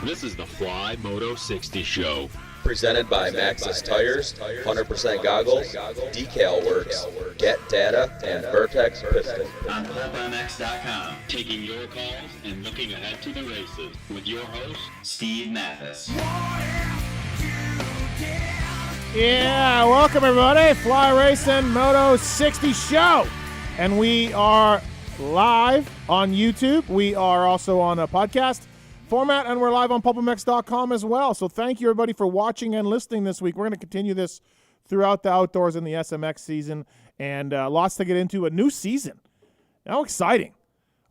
This is the Fly Moto 60 Show. Presented by Maxxis Tires, 100% Goggles, Decal Works, Get Data, and Vertex Piston. On PulpMX.com, taking your calls and looking ahead to the races with your host, Steve Mathis. Yeah, welcome everybody. Fly Racing Moto 60 Show. And we are live on YouTube. We are also on a podcast format, and we're live on PulpMX.com as well. So thank you, everybody, for watching and listening this week. We're going to continue this throughout the outdoors in the SMX season, and lots to get into. A new season. How exciting.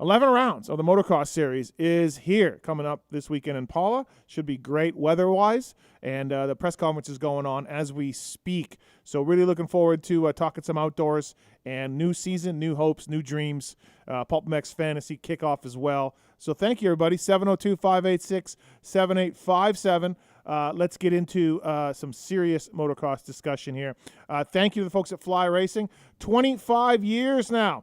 11 rounds of the motocross series is here, coming up this weekend in Paula. Should be great weather-wise, and the press conference is going on as we speak. So really looking forward to talking some outdoors and new season, new hopes, new dreams. PulpMX Fantasy kickoff as well. So thank you, everybody. 702-586-7857. Let's get into some serious motocross discussion here. Thank you to the folks at Fly Racing. 25 years now.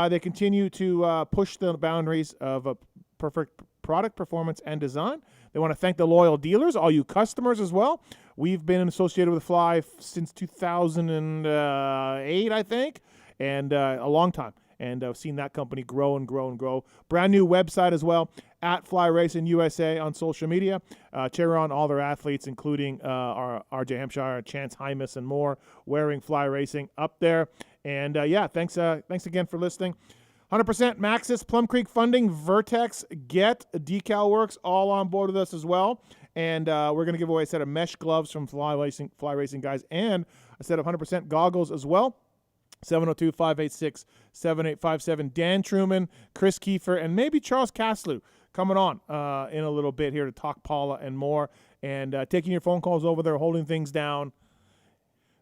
They continue to push the boundaries of a perfect product, performance, and design. They want to thank the loyal dealers, all you customers as well. We've been associated with Fly since 2008, I think, and a long time. And I've seen that company grow and grow and grow. Brand new website as well, at Fly Racing USA on social media. Cheer on all their athletes, including our RJ Hampshire, Chance Hymas, and more, wearing Fly Racing up there. And thanks again for listening. 100% Maxxis, Plum Creek Funding, Vertex, Get, Decal Works, all on board with us as well. And we're going to give away a set of mesh gloves from Fly Racing guys, and a set of 100% goggles as well. 702-586-7857. Dan Truman, Chris Kiefer, and maybe Charles Caslew coming on in a little bit here to talk Paula and more, and taking your phone calls over there, holding things down.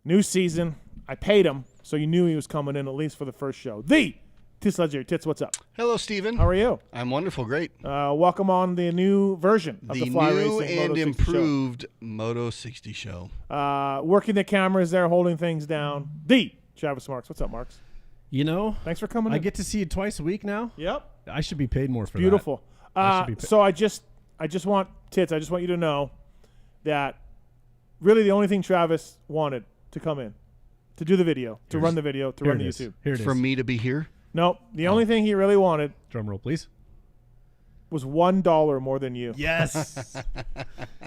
New season. I paid him, so you knew he was coming in at least for the first show. The Tits Legendary. Tits, what's up? Hello, Steven. How are you? I'm wonderful. Great. Welcome on the new version of the Fly new Racing and Moto 60 improved show. Moto 60 show. Working the cameras there, holding things down. The Travis Marks. What's up, Marks? You know, thanks for coming in. I get to see you twice a week now. Yep. I should be paid more for Beautiful. that. So I just want Tits. I just want you to know that really the only thing Travis wanted to come in, to do the video, to run the video, to run the YouTube. Here it is. For me to be here? No, the only thing he really wanted, drum roll, please, was $1 more than you. Yes.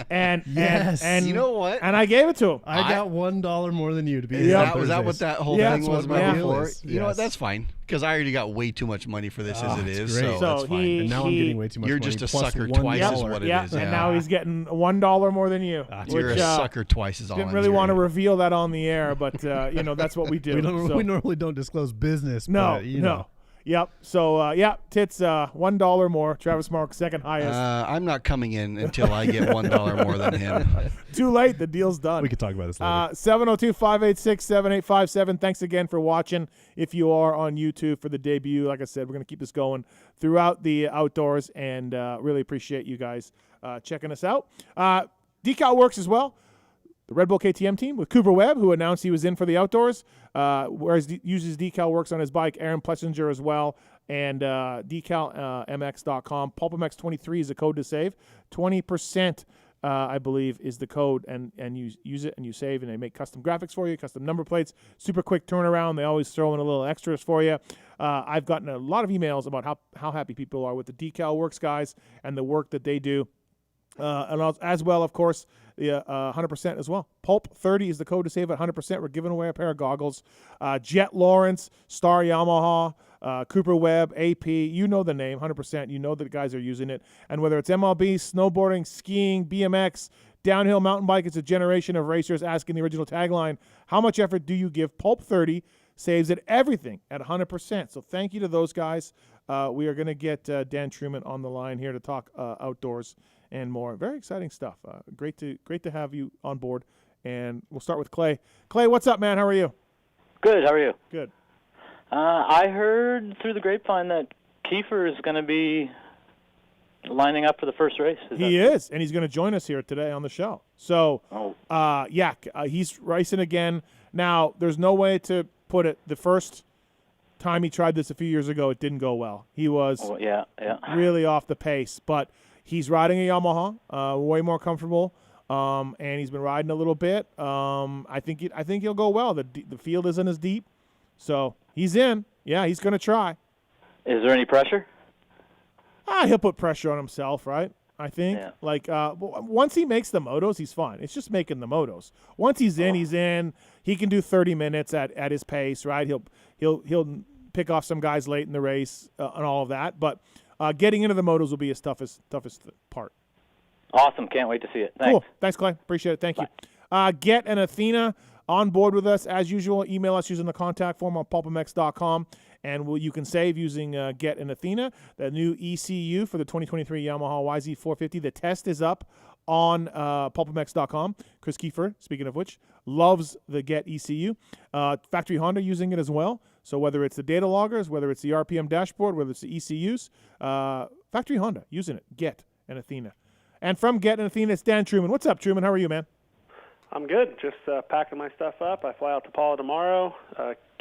and you know what? And I gave it to him. I got $1 more than you to be. Was that what that whole thing was about before? You know what? That's fine, because I already got way too much money for this as it is. Great. So that's fine. And now I'm getting way too much You're money. just a plus sucker twice as what it is. And now he's getting $1 more than you. You're a sucker twice as all. Didn't really want to reveal that on the air, but that's what we do. We normally don't disclose business. No, but, no. Yep. So, Tits, $1 more. Travis Marks, second highest. I'm not coming in until I get $1 more than him. Too late. The deal's done. We can talk about this later. 702-586-7857. Thanks again for watching. If you are on YouTube for the debut, like I said, we're going to keep this going throughout the outdoors, and really appreciate you guys checking us out. Decal Works as well. The Red Bull KTM team with Cooper Webb, who announced he was in for the outdoors, whereas uses Decal Works on his bike. Aaron Plessinger as well, and decalmx.com. PulpMX23 is the code to save. 20%, I believe, is the code, and you use it and you save, and they make custom graphics for you, custom number plates, super quick turnaround. They always throw in a little extras for you. I've gotten a lot of emails about how happy people are with the Decal Works guys and the work that they do. And as well, of course, the 100% as well. Pulp 30 is the code to save at 100%. We're giving away a pair of goggles. Jet Lawrence, Star Yamaha, Cooper Webb, AP, you know the name, 100%. You know that the guys are using it. And whether it's MLB, snowboarding, skiing, BMX, downhill mountain bike, it's a generation of racers asking the original tagline, how much effort do you give? Pulp 30 saves at everything at 100%. So thank you to those guys. We are going to get Dan Truman on the line here to talk outdoors and more. Very exciting stuff. Great to have you on board. And we'll start with Clay. Clay, what's up, man? How are you? Good. How are you? Good. I heard through the grapevine that Kiefer is going to be lining up for the first race. He is, and he's going to join us here today on the show. So, he's racing again. Now, there's no way to put it. The first time he tried this a few years ago, it didn't go well. He was really off the pace. But He's riding a Yamaha, way more comfortable, and he's been riding a little bit. I think he'll go well. The field isn't as deep, so he's in. Yeah, he's going to try. Is there any pressure? He'll put pressure on himself, right? I think. Yeah. Once he makes the motos, he's fine. It's just making the motos. Once he's in, he's in. He can do 30 minutes at his pace, right? He'll pick off some guys late in the race and all of that. But getting into the motos will be his toughest part. Awesome. Can't wait to see it. Thanks. Cool. Thanks, Clay. Appreciate it. Thank you. Get and Athena on board with us as usual. Email us using the contact form on pulpamex.com. And you can save using Get and Athena, the new ECU for the 2023 Yamaha YZ450. The test is up on pulpamex.com. Chris Kiefer, speaking of which, loves the Get ECU. Factory Honda using it as well. So whether it's the data loggers, whether it's the RPM dashboard, whether it's the ECUs, Factory Honda using it. Get and Athena. And from Get and Athena, it's Dan Truman. What's up, Truman? How are you, man? I'm good. Just packing my stuff up. I fly out to Paula tomorrow.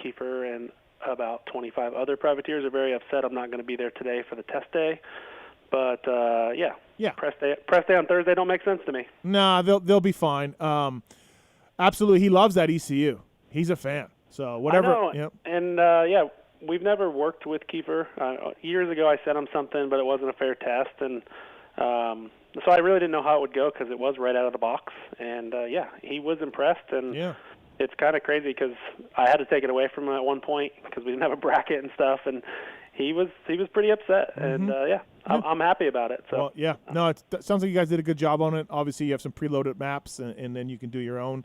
Kiefer and about 25 other privateers are very upset I'm not going to be there today for the test day. But, yeah. Press day on Thursday don't make sense to me. Nah, they'll be fine. Absolutely. He loves that ECU. He's a fan. So whatever. I know. Yep. And, we've never worked with Kiefer. Years ago I sent him something, but it wasn't a fair test. And so I really didn't know how it would go because it was right out of the box. And, he was impressed. And it's kind of crazy because I had to take it away from him at one point because we didn't have a bracket and stuff. And he was pretty upset. Mm-hmm. And, I'm happy about it. So. Well, no, it sounds like you guys did a good job on it. Obviously, you have some preloaded maps, and then you can do your own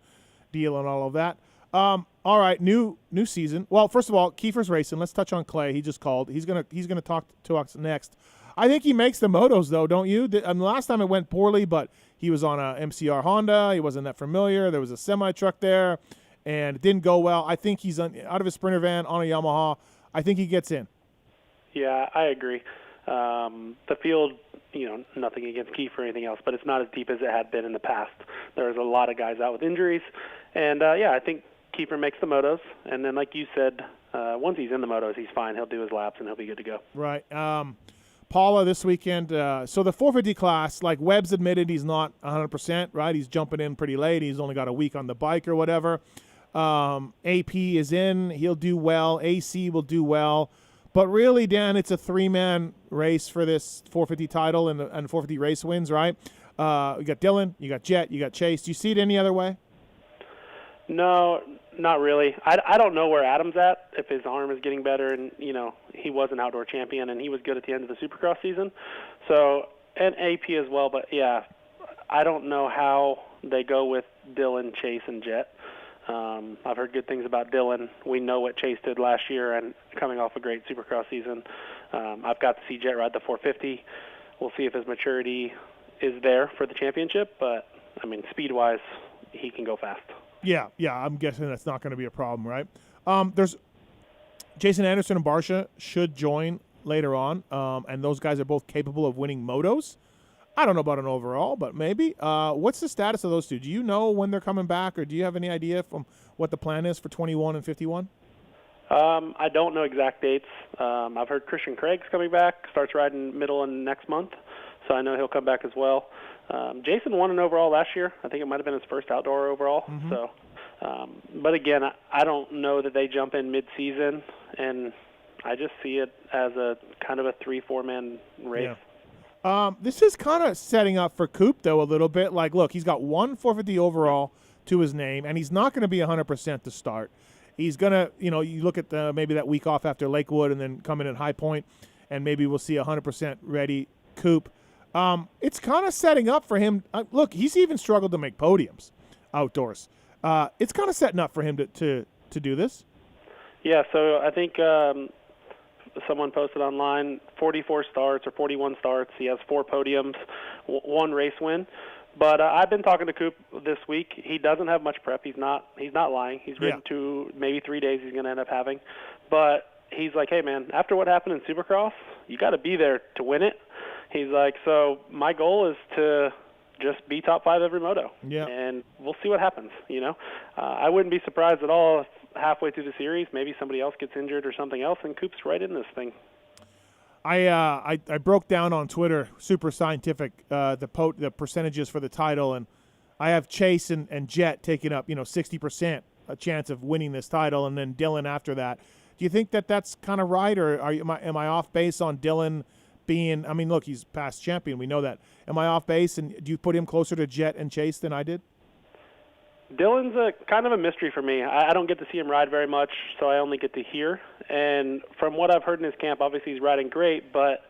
deal and all of that. All right, new season. Well, first of all, Kiefer's racing. Let's touch on Clay. He just called. He's gonna talk to us next. I think he makes the motos, though, don't you? Last time it went poorly, but he was on a MCR Honda. He wasn't that familiar. There was a semi-truck there, and it didn't go well. I think he's out of his Sprinter van on a Yamaha. I think he gets in. Yeah, I agree. The field, nothing against Kiefer or anything else, but it's not as deep as it had been in the past. There's a lot of guys out with injuries. And, I think Kiefer makes the motos. And then, like you said, once he's in the motos, he's fine. He'll do his laps, and he'll be good to go. Right. Paula this weekend. So the 450 class, like Webb's admitted he's not 100%, right? He's jumping in pretty late. He's only got a week on the bike or whatever. AP is in. He'll do well. AC will do well. But really, Dan, it's a three-man race for this 450 title and 450 race wins, right? You got Dylan, you got Jet, you got Chase. Do you see it any other way? No, not really. I don't know where Adam's at, if his arm is getting better. And, he was an outdoor champion, and he was good at the end of the Supercross season. So, and AP as well. But, I don't know how they go with Dylan, Chase, and Jet. I've heard good things about Dylan. We know what Chase did last year and coming off a great Supercross season. I've got to see Jet ride the 450. We'll see if his maturity is there for the championship. But, speed-wise, he can go fast. Yeah, I'm guessing that's not going to be a problem, right? There's Jason Anderson and Barsha should join later on, and those guys are both capable of winning motos. I don't know about an overall, but maybe. What's the status of those two? Do you know when they're coming back, or do you have any idea from what the plan is for 21 and 51? I don't know exact dates. I've heard Christian Craig's coming back, starts riding middle of next month, so I know he'll come back as well. Jason won an overall last year. I think it might have been his first outdoor overall. Mm-hmm. So, but again, I don't know that they jump in mid-season, and I just see it as a kind of a 3-4 man race. Yeah. This is kind of setting up for Coop, though, a little bit. Like, look, he's got one 450 overall to his name, and he's not going to be 100% to start. He's going to, you look at maybe that week off after Lakewood and then come in at High Point, and maybe we'll see 100% ready Coop. It's kind of setting up for him. Look, he's even struggled to make podiums outdoors. It's kind of setting up for him to do this. Yeah, so I think someone posted online 44 starts or 41 starts. He has 4 podiums, 1 race win. But I've been talking to Coop this week. He doesn't have much prep. He's not lying. He's ridden 2, maybe 3 days he's going to end up having. But he's like, hey, man, after what happened in Supercross, you got to be there to win it. He's like, so my goal is to just be top 5 every moto. Yeah. And we'll see what happens, I wouldn't be surprised at all if halfway through the series maybe somebody else gets injured or something else, and Coop's right in this thing. I broke down on Twitter, super scientific, the percentages for the title, and I have Chase and Jet taking up 60% a chance of winning this title, and then Dylan after that. Do you think that that's kind of right, or am I off base on Dylan being? I mean, look, he's past champion, we know that. Am I off base, and do you put him closer to Jet and Chase than I did? Dylan's a kind of a mystery for me. I don't get to see him ride very much, so I only get to hear. And from what I've heard in his camp, obviously he's riding great, but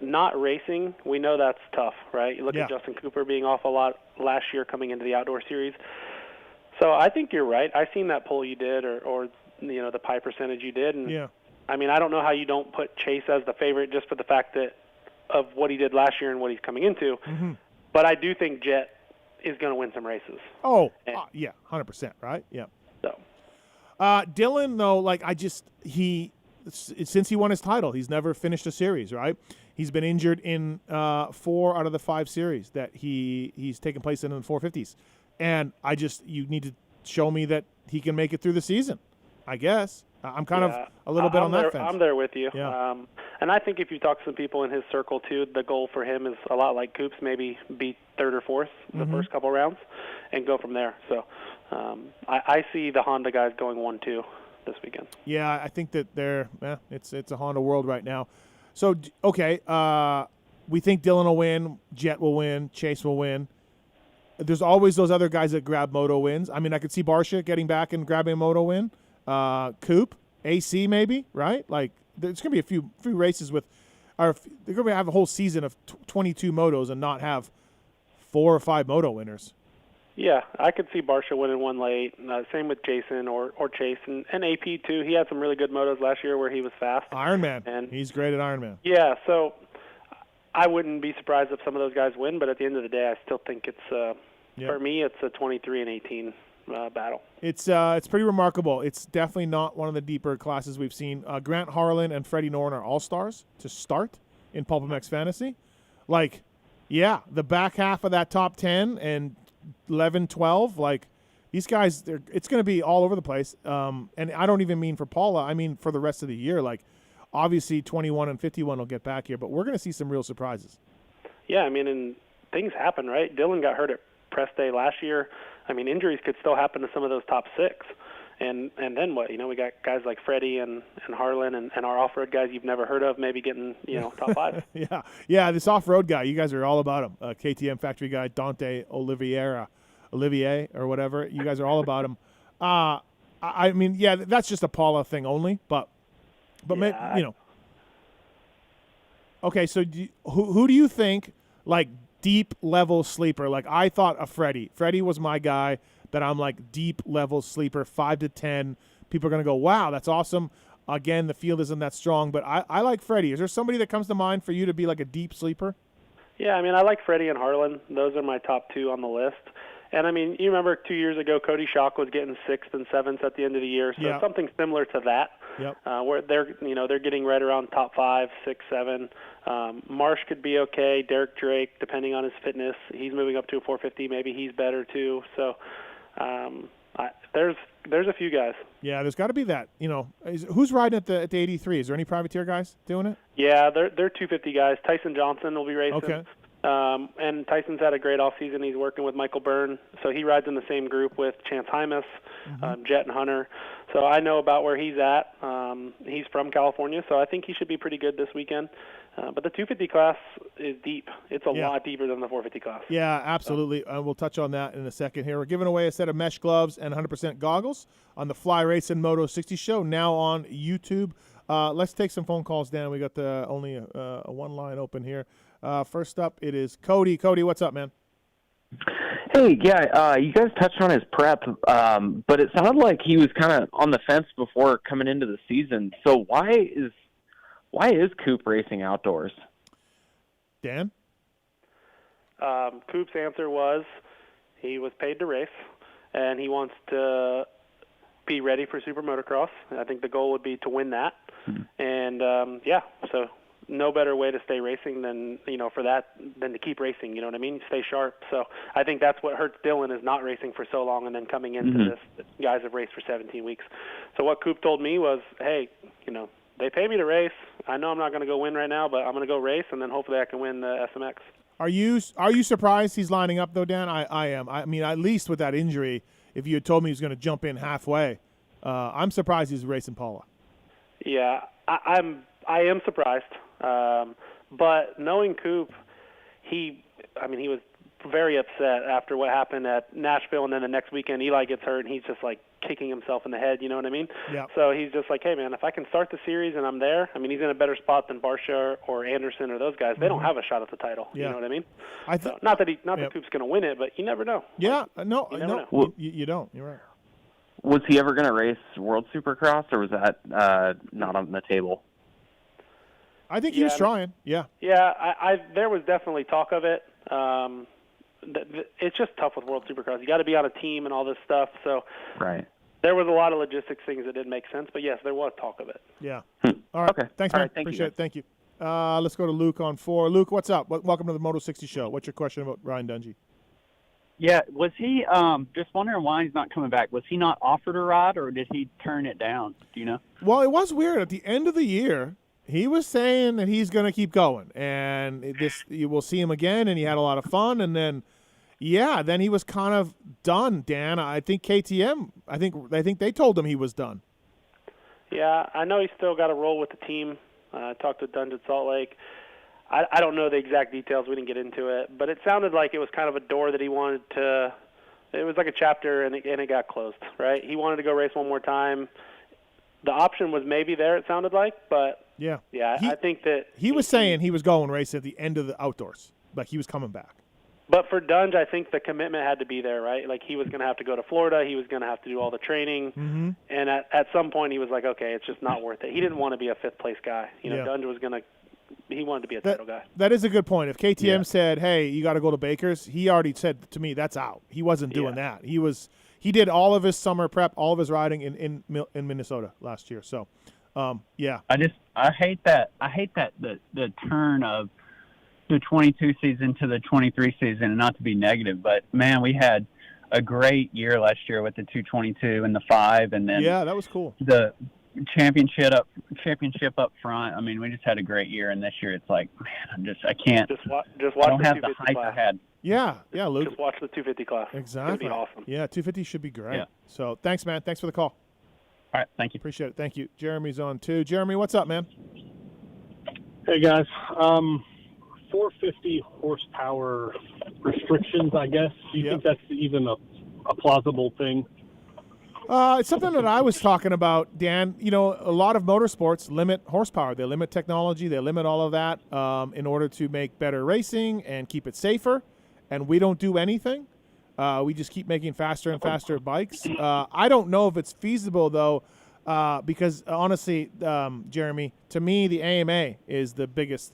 not racing, we know that's tough, right? You look at Justin Cooper being off a lot last year coming into the outdoor series. So I think you're right. I seen that poll you did, or the pie percentage you did. And I mean, I don't know how you don't put Chase as the favorite just for the fact that of what he did last year and what he's coming into. Mm-hmm. But I do think Jet is going to win some races. Oh, yeah, 100%, right? Yeah. So, Dylan, though, since he won his title, he's never finished a series, right? He's been injured in 4 out of the 5 series that he's taken place in the 450s. And you need to show me that he can make it through the season, I guess. I'm kind of a little bit on that fence. I'm there with you. Yeah. And I think if you talk to some people in his circle, too, the goal for him is a lot like Coops, maybe be 3rd or 4th the first couple rounds and go from there. So I see the Honda guys going 1-2 this weekend. Yeah, I think that it's a Honda world right now. So, okay, we think Dylan will win, Jet will win, Chase will win. There's always those other guys that grab Moto wins. I mean, I could see Barcia getting back and grabbing a Moto win. Coop, AC maybe, right? Like, there's going to be a few races with – they're going to have a whole season of 22 motos and not have 4 or 5 moto winners. Yeah, I could see Barcia winning one late. Same with Jason or Chase. And AP, too. He had some really good motos last year where he was fast. Ironman. And he's great at Ironman. Yeah, so I wouldn't be surprised if some of those guys win, but at the end of the day, I still think it's for me, it's a 23 and 18 battle. It's pretty remarkable. It's definitely not one of the deeper classes we've seen. Grant Harlan and Freddie Norton are all-stars to start in PulpMX Fantasy. Like, yeah, the back half of that top 10 and 11, 12, like, these guys, it's going to be all over the place. And I don't even mean for Paula. I mean for the rest of the year. Like, obviously 21 and 51 will get back here, but we're going to see some real surprises. Yeah, I mean, and things happen, right? Dylan got hurt at press day last year. I mean, injuries could still happen to some of those top 6. And then what? We got guys like Freddie and Harlan and our off-road guys you've never heard of maybe getting, top 5. Yeah, this off-road guy, you guys are all about him. KTM factory guy, Dante Olivier or whatever. You guys are all about him. I mean, yeah, that's just a Paula thing only, but Okay, so who do you think, like, deep level sleeper? Like, I thought of Freddie. Freddie was my guy that I'm like deep level sleeper, 5 to 10. People are going to go, wow, that's awesome. Again, the field isn't that strong, but I like Freddie. Is there somebody that comes to mind for you to be like a deep sleeper? Yeah, I mean, I like Freddie and Harlan. Those are my top 2 on the list. And, I mean, you remember 2 years ago, Cody Schock was getting 6th and 7th at the end of the year. So something similar to that, where they're getting right around top 5, 6, 7. Marsh could be okay. Derek Drake, depending on his fitness, he's moving up to a 450. Maybe he's better too. So there's a few guys. Yeah, there's got to be that. Who's riding at the 83? Is there any privateer guys doing it? Yeah, they're 250 guys. Tyson Johnson will be racing. Okay. And Tyson's had a great offseason. He's working with Michael Byrne, so he rides in the same group with Chance Hymas, Jet and Hunter. So I know about where he's at. He's from California, so I think he should be pretty good this weekend. But the 250 class is deep. It's a lot deeper than the 450 class. Yeah, absolutely. We'll touch on that in a second here. We're giving away a set of mesh gloves and 100% goggles on the Fly Racing Moto 60 show, now on YouTube. Let's take some phone calls, Dan. We got only a one line open here. First up, it is Cody. Cody, what's up, man? Hey, you guys touched on his prep, but it sounded like he was kind of on the fence before coming into the season. So why is Coop racing outdoors? Dan? Coop's answer was he was paid to race, and he wants to be ready for Super Motocross. I think the goal would be to win that. And, so no better way to stay racing than to keep racing, you know what I mean? Stay sharp. So I think that's what hurts Dylan is not racing for so long and then coming into this. Guys have raced for 17 weeks. So what Coop told me was, hey, they pay me to race. I know I'm not going to go win right now, but I'm going to go race, and then hopefully I can win the SMX. Are you surprised he's lining up though, Dan? I am. I mean, at least with that injury, if you had told me he was going to jump in halfway, I'm surprised he's racing Paula. Yeah, I am surprised. But knowing Coop, he was very upset after what happened at Nashville, and then the next weekend Eli gets hurt, and he's just like kicking himself in the head, you know what I mean? Yeah. So he's just like, hey, man, if I can start the series and I'm there, I mean, he's in a better spot than Barsha or Anderson or those guys. They don't have a shot at the title, you know what I mean? So, not that Coop's going to win it, but you never know. Yeah, no. You don't. You're right. Was he ever going to race World Supercross, or was that not on the table? I think he was trying. Yeah. Yeah, there was definitely talk of it. It's just tough with World Supercross. You got to be on a team and all this stuff. So right. There was a lot of logistics things that didn't make sense, but yes, there was talk of it. Yeah. All right. Okay. Thanks, all man. right, thank Appreciate you, it. Thank you. Let's go to Luke on 4. Luke, what's up? Welcome to the Moto 60 show. What's your question about Ryan Dungey? Yeah, was he just wondering why he's not coming back? Was he not offered a ride, or did he turn it down? Do you know? Well, it was weird. At the end of the year, he was saying that he's going to keep going, and you will see him again, and he had a lot of fun, and then, then he was kind of done, Dan. I think KTM, I think they told him he was done. Yeah, I know he's still got to roll with the team. I talked to Dunge at Salt Lake. I don't know the exact details. We didn't get into it, but it sounded like it was kind of a door that he wanted to. It was like a chapter, and it got closed. Right? He wanted to go race one more time. The option was maybe there. It sounded like, but I think that he was saying he was going race at the end of the outdoors, like he was coming back. But for Dunge, I think the commitment had to be there, right? Like he was going to have to go to Florida. He was going to have to do all the training. And at some point, he was like, okay, it's just not worth it. He didn't want to be a fifth-place guy. Dunge was going to – he wanted to be a title guy. That is a good point. If KTM said, hey, you got to go to Baker's, he already said to me, that's out. He wasn't doing that. He did all of his summer prep, all of his riding in Minnesota last year. So, I hate that. I hate that the turn of the 22 season to the 23 season, and not to be negative, but man, we had a great year last year with the 222 and the 5, and then that was cool. The championship up front. I mean, we just had a great year, and this year it's like, man, I can't. Just watch I don't the have the 250 hype class. I had. Yeah, Luke. Just watch the 250 class. Exactly. It's going to be awesome. Yeah, 250 should be great. Yeah. So thanks, man. Thanks for the call. All right, thank you. Appreciate it. Thank you. Jeremy's on too. Jeremy, what's up, man? Hey guys, 450 horsepower restrictions, I guess. Do you think that's even a plausible thing? It's something that I was talking about, Dan. A lot of motorsports limit horsepower. They limit technology. They limit all of that in order to make better racing and keep it safer. And we don't do anything. We just keep making faster and faster bikes. I don't know if it's feasible, though, because honestly, Jeremy, to me, the AMA is the biggest,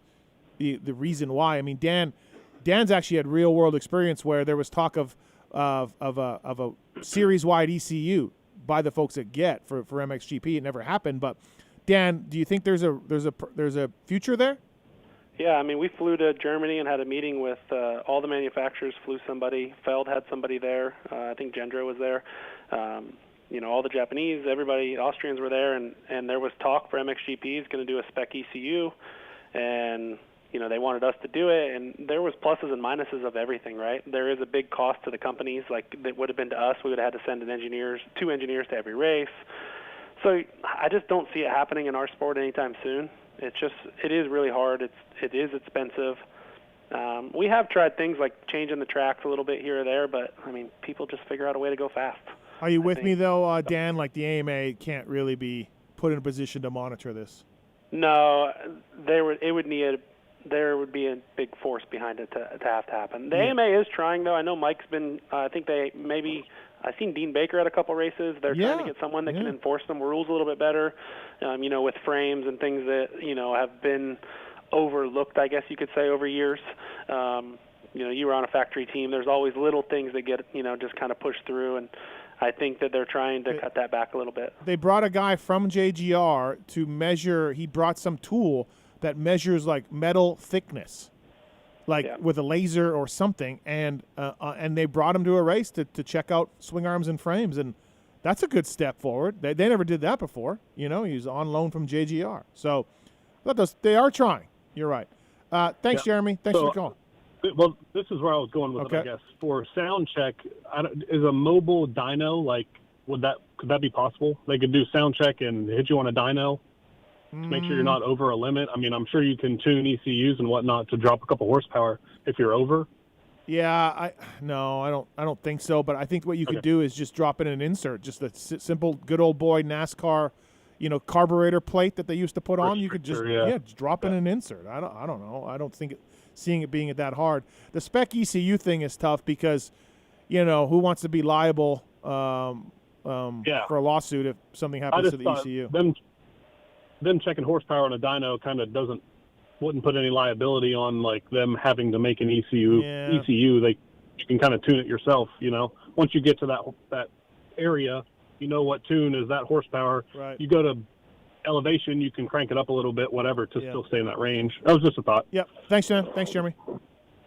the reason why. I mean, Dan's actually had real world experience where there was talk of a series wide ECU by the folks at Get for MXGP. It never happened, but Dan, do you think there's a future there? Yeah, I mean, we flew to Germany and had a meeting with all the manufacturers. Flew somebody. Feld had somebody there. I think Gendro was there. All the Japanese, everybody, Austrians were there, and there was talk for MXGP is going to do a spec ECU, and they wanted us to do it, and there was pluses and minuses of everything, right? There is a big cost to the companies, like that would have been to us. We would have had to send two engineers to every race. So I just don't see it happening in our sport anytime soon. It is really hard. It is expensive. We have tried things like changing the tracks a little bit here or there, but I mean, people just figure out a way to go fast. Are you with me though, Dan? Like the AMA can't really be put in a position to monitor this. No, there would be a big force behind it to have to happen. The AMA is trying though. I know Mike's been. I've seen Dean Baker at a couple races. They're trying to get someone that can enforce some rules a little bit better, with frames and things that, have been overlooked, I guess you could say, over years. You were on a factory team. There's always little things that get, just kind of pushed through, and I think that they're trying to cut that back a little bit. They brought a guy from JGR to measure. He brought some tool that measures like metal thickness, with a laser or something, and they brought him to a race to check out swing arms and frames, and that's a good step forward. They never did that before. He was on loan from JGR. So They are trying. You're right. Thanks, Jeremy. Thanks for calling. Well, this is where I was going with it, I guess. For sound check, is a mobile dyno, could that be possible? They could do sound check and hit you on a dyno to make sure you're not over a limit. I mean, I'm sure you can tune ECUs and whatnot to drop a couple horsepower if you're over. Yeah, I don't think so. But I think what you could do is just drop in an insert, just a simple, good old boy NASCAR, carburetor plate that they used to put on. You could just just drop in an insert. I don't know. I don't think seeing it being that hard. The spec ECU thing is tough because, who wants to be liable for a lawsuit if something happens to the ECU? Them checking horsepower on a dyno kind of wouldn't put any liability on them having to make an ECU. You can kind of tune it yourself. Once you get to that area, what tune is that horsepower. Right. You go to elevation, you can crank it up a little bit, whatever, to still stay in that range. That was just a thought. Yep. Thanks, Dan. Thanks, Jeremy.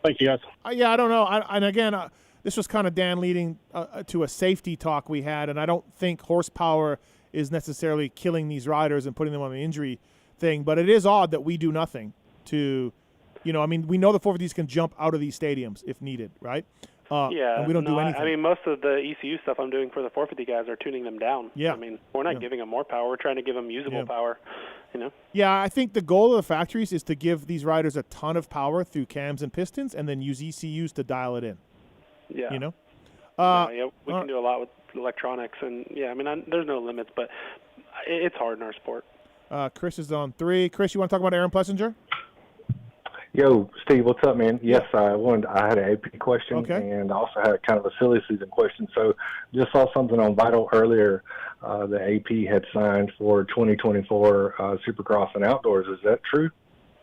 Thank you, guys. I don't know. And again, this was kind of Dan leading to a safety talk we had, and I don't think horsepower is necessarily killing these riders and putting them on the injury thing, but it is odd that we do nothing to, we know the 450s can jump out of these stadiums if needed, right? And we don't do anything. I mean, most of the ECU stuff I'm doing for the 450 guys are tuning them down. Yeah. I mean, we're not giving them more power. We're trying to give them usable power, Yeah, I think the goal of the factories is to give these riders a ton of power through cams and pistons and then use ECUs to dial it in. Yeah. We can do a lot with electronics. And, there's no limits, but it's hard in our sport. Chris is on 3. Chris, you want to talk about Aaron Plessinger? Yo, Steve, what's up, man? Yes, I had an AP question, and I also had kind of a silly season question. So just saw something on Vital earlier. The AP had signed for 2024 Supercross and Outdoors. Is that true?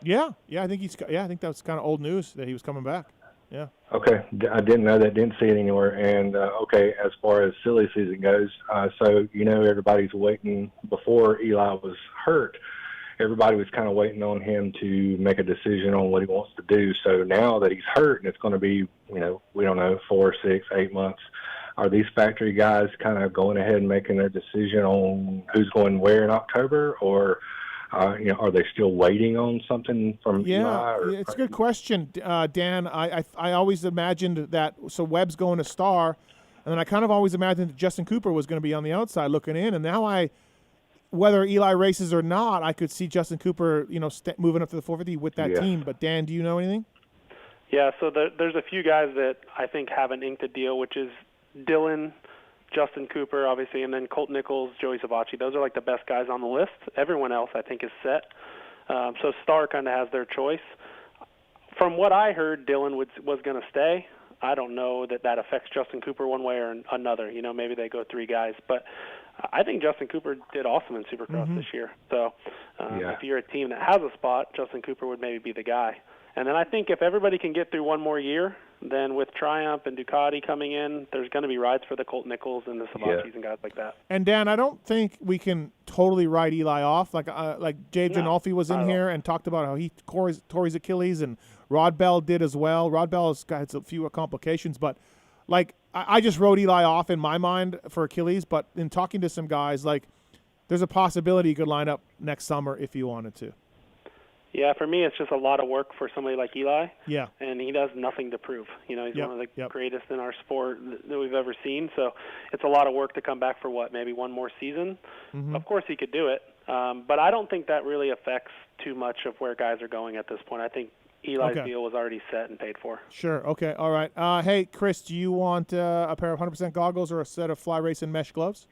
Yeah, I think I think that was kind of old news that he was coming back. Yeah. Okay, I didn't know that. Didn't see it anywhere. And as far as silly season goes, so everybody's waiting. Before Eli was hurt, everybody was kind of waiting on him to make a decision on what he wants to do. So now that he's hurt, and it's going to be, we don't know, 4, 6, 8 months. Are these factory guys kind of going ahead and making their decision on who's going where in October, or are they still waiting on something from Eli? It's a good question, Dan. I always imagined that. So Webb's going to Star, and then I kind of always imagined that Justin Cooper was going to be on the outside looking in, and now whether Eli races or not, I could see Justin Cooper, moving up to the 450 with that team. But Dan, do you know anything? Yeah, so there's a few guys that I think haven't inked a deal, which is Dylan, Justin Cooper, obviously, and then Colt Nichols, Joey Savacci. Those are the best guys on the list. Everyone else, I think, is set. So Star kind of has their choice. From what I heard, Dylan was going to stay. I don't know that affects Justin Cooper one way or another. Maybe they go 3 guys, but I think Justin Cooper did awesome in Supercross this year. So if you're a team that has a spot, Justin Cooper would maybe be the guy. And then I think if everybody can get through one more year, then with Triumph and Ducati coming in, there's going to be rides for the Colt Nichols and the Savaccis and guys like that. And Dan, I don't think we can totally write Eli off. Like Dave Giannolfi was in here and talked about how he tore his Achilles, and Rod Bell did as well. Rod Bell has got a few complications, but I just wrote Eli off in my mind for Achilles. But in talking to some guys, there's a possibility he could line up next summer if he wanted to. Yeah, for me, it's just a lot of work for somebody like Eli. Yeah. And he does nothing to prove. He's one of the greatest in our sport that we've ever seen. So it's a lot of work to come back for maybe one more season. Mm-hmm. Of course, he could do it. But I don't think that really affects too much of where guys are going at this point. I think Eli's deal was already set and paid for. Sure. Okay. All right. Hey, Chris, do you want a pair of 100% goggles or a set of Fly Racing mesh gloves?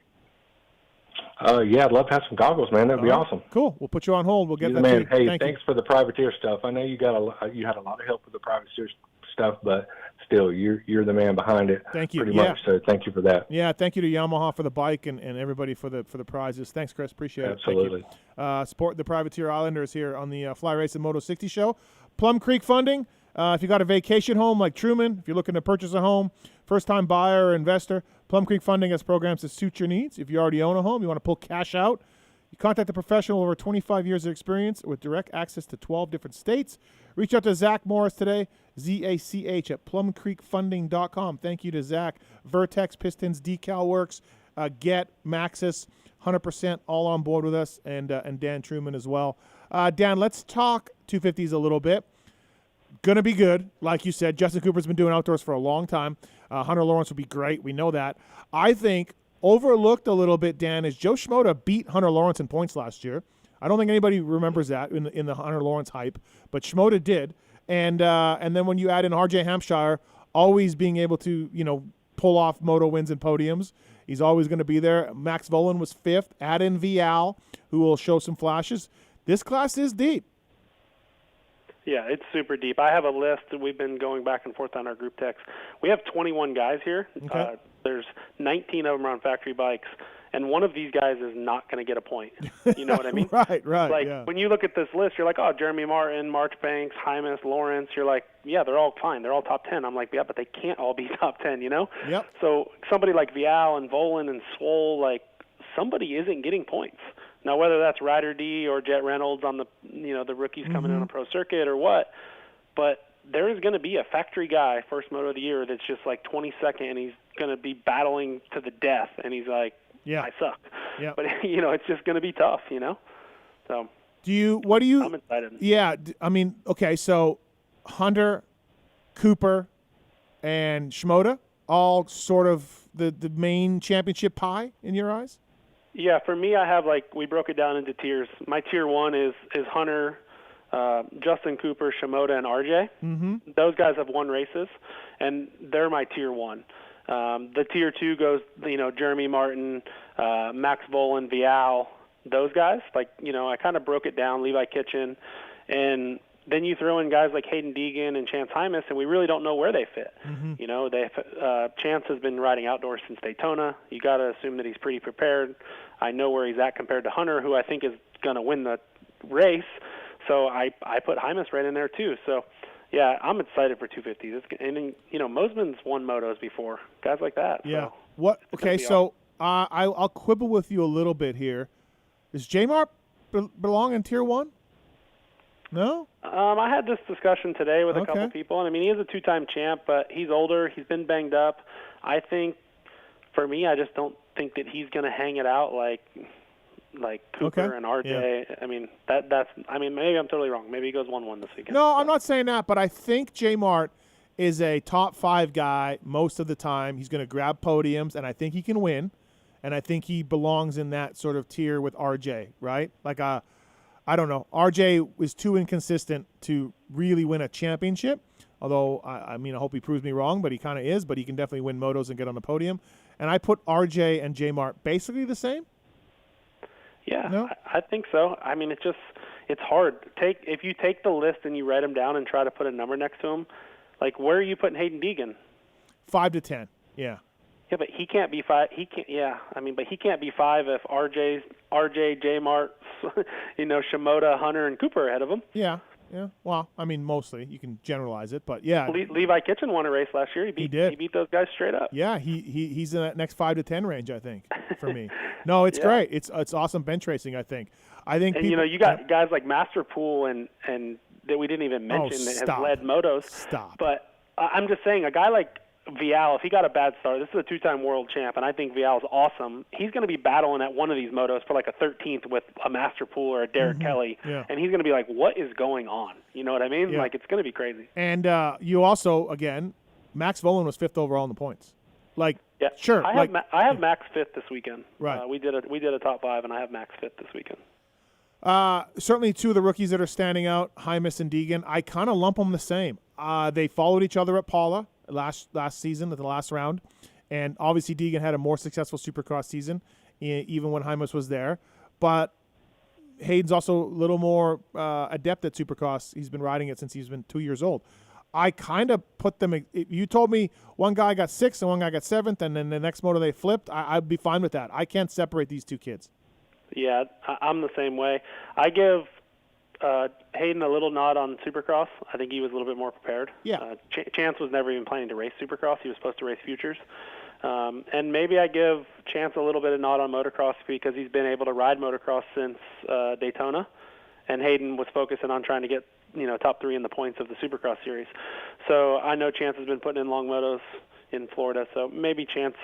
I'd love to have some goggles, man. That'd be awesome. Cool. We'll put you on hold. We'll get that. Man, hey, thanks for the privateer stuff. I know you had a lot of help with the privateer stuff, but still, you're the man behind it. Thank you. Pretty much. So thank you for that. Yeah. Thank you to Yamaha for the bike and everybody for the prizes. Thanks, Chris. Appreciate it. Absolutely. Support the Privateer Islanders here on the Fly Racing Moto 60 show. Plum Creek Funding. If you got a vacation home like Truman, if you're looking to purchase a home, first-time buyer or investor, Plum Creek Funding has programs to suit your needs. If you already own a home, you want to pull cash out, you contact a professional with over 25 years of experience with direct access to 12 different states. Reach out to Zach Morris today, Z-A-C-H, at plumcreekfunding.com. Thank you to Zach. Vertex, Pistons, Decal Works, Get, Maxis, 100% all on board with us, and Dan Truman as well. Dan, let's talk 250s a little bit. Going to be good. Like you said, Justin Cooper's been doing outdoors for a long time. Hunter Lawrence will be great. We know that. I think overlooked a little bit, Dan, is Joe Schmoda beat Hunter Lawrence in points last year. I don't think anybody remembers that in the Hunter Lawrence hype, but Schmoda did. And then when you add in R.J. Hampshire, always being able to, pull off moto wins and podiums, he's always going to be there. Max Volan was 5th. Add in Vial, who will show some flashes. This class is deep. Yeah, it's super deep. I have a list that we've been going back and forth on our group text. We have 21 guys here. Okay. There's 19 of them are on factory bikes, and one of these guys is not going to get a point. You know what I mean? Right. Like, yeah. when you look at this list, you're like, oh, Jeremy Martin, Marchbanks, Hymas, Lawrence. You're like, yeah, they're all fine. They're all top 10. I'm like, yeah, but they can't all be top 10, Yep. So somebody like Vial and Volan and Swole, like, somebody isn't getting points. Now, whether that's Ryder D or Jet Reynolds on the, the rookies coming in on a pro circuit or what, but there is going to be a factory guy, first moto of the year, that's just like 22nd, and he's going to be battling to the death, and he's like, I suck. Yep. But, it's just going to be tough, So I'm excited. Yeah, okay, so Hunter, Cooper, and Schmoda, all sort of the main championship pie in your eyes? Yeah, for me, I have we broke it down into tiers. My tier 1 is Hunter, Justin Cooper, Shimoda, and RJ. Mm-hmm. Those guys have won races, and they're my tier 1. The tier 2 goes, Jeremy Martin, Max Volan, Vial, those guys. I kind of broke it down, Levi Kitchen, and then you throw in guys like Hayden Deegan and Chance Hymas, and we really don't know where they fit. Mm-hmm. Chance has been riding outdoors since Daytona. You got to assume that he's pretty prepared. I know where he's at compared to Hunter, who I think is going to win the race. So I put Hymas right in there too. So, yeah, I'm excited for 250s. And then, Mosman's won motos before, guys like that. Yeah. So What? Okay, so I'll quibble with you a little bit here. Does J-Mart belong in tier 1? No? I had this discussion today with a couple people, and he is a 2-time champ, but he's older. He's been banged up. I think, for me, I just don't think that he's going to hang it out like Cooper and RJ. Yeah. Maybe I'm totally wrong. Maybe he goes 1-1 this weekend. No, I'm not saying that, but I think J-Mart is a top 5 guy most of the time. He's going to grab podiums, and I think he can win, and I think he belongs in that sort of tier with RJ, right? I don't know. RJ is too inconsistent to really win a championship, although, I hope he proves me wrong, but he kind of is, but he can definitely win motos and get on the podium. And I put RJ and J-Mart basically the same. Yeah, no? I think so. It's hard. If you take the list and you write them down and try to put a number next to them, where are you putting Hayden Deegan? 5 to 10, yeah. Yeah, but he can't be 5. He can't. Yeah, but he can't be 5 if RJ, J-Mart, Shimoda, Hunter, and Cooper ahead of him. Yeah. Well, mostly you can generalize it, but yeah. Levi Kitchen won a race last year. He did. He beat those guys straight up. Yeah, he's in that next 5 to 10 range, I think, for me. No, it's great. It's awesome bench racing, I think. And people, you got guys like Masterpool and that we didn't even mention that has led motos. Stop. But I'm just saying, a guy like Vial, if he got a bad start, this is a 2-time world champ, and I think Vial's awesome. He's going to be battling at one of these motos for a 13th with a Masterpool or a Derek Kelly, and he's going to be like, what is going on? You know what I mean? Yeah. It's going to be crazy. And you also, again, Max Volan was 5th overall in the points. Yeah, sure. I have Max 5th this weekend. Right. We did a top 5, and I have Max 5th this weekend. Certainly 2 of the rookies that are standing out, Hymas and Deegan, I kind of lump them the same. They followed each other at Paula last season at the last round, and obviously Deegan had a more successful Supercross season even when Hymas was there, but Hayden's also a little more adept at Supercross. He's been riding it since he's been 2 years old. I kind of put them – if you told me one guy got 6th and one guy got 7th and then the next moto they flipped, I'd be fine with that. I can't separate these 2 kids. Yeah, I'm the same way. I give Hayden a little nod on Supercross. I think he was a little bit more prepared. Yeah. Chance was never even planning to race Supercross. He was supposed to race Futures. And maybe I give Chance a little bit of nod on motocross because he's been able to ride motocross since Daytona. And Hayden was focusing on trying to get top 3 in the points of the Supercross series. So I know Chance has been putting in long motos in Florida. So maybe Chance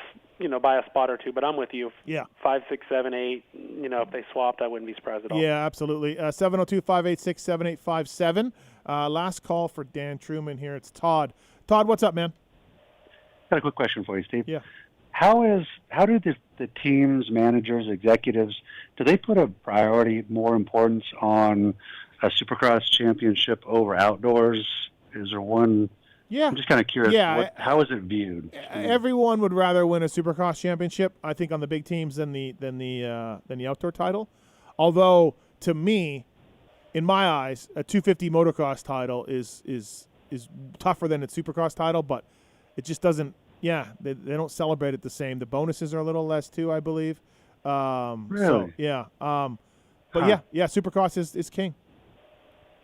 by a spot or two. But I'm with you. Yeah. 5, 6, 7, 8. If they swapped, I wouldn't be surprised at all. Yeah, absolutely. 702-586-7857. Last call for Dan Truman here. It's Todd. Todd, what's up, man? Got a quick question for you, Steve. Yeah. How do the teams, managers, executives, do they put a priority, more importance on a Supercross championship over outdoors? Is there one? Yeah. I'm just kind of curious. Yeah. How is it viewed? Everyone would rather win a Supercross championship, I think, on the big teams than the outdoor title. Although, to me, in my eyes, a 250 motocross title is tougher than a Supercross title, but it just doesn't. Yeah, they don't celebrate it the same. The bonuses are a little less too, I believe. Really? So, yeah. But yeah, Supercross is king.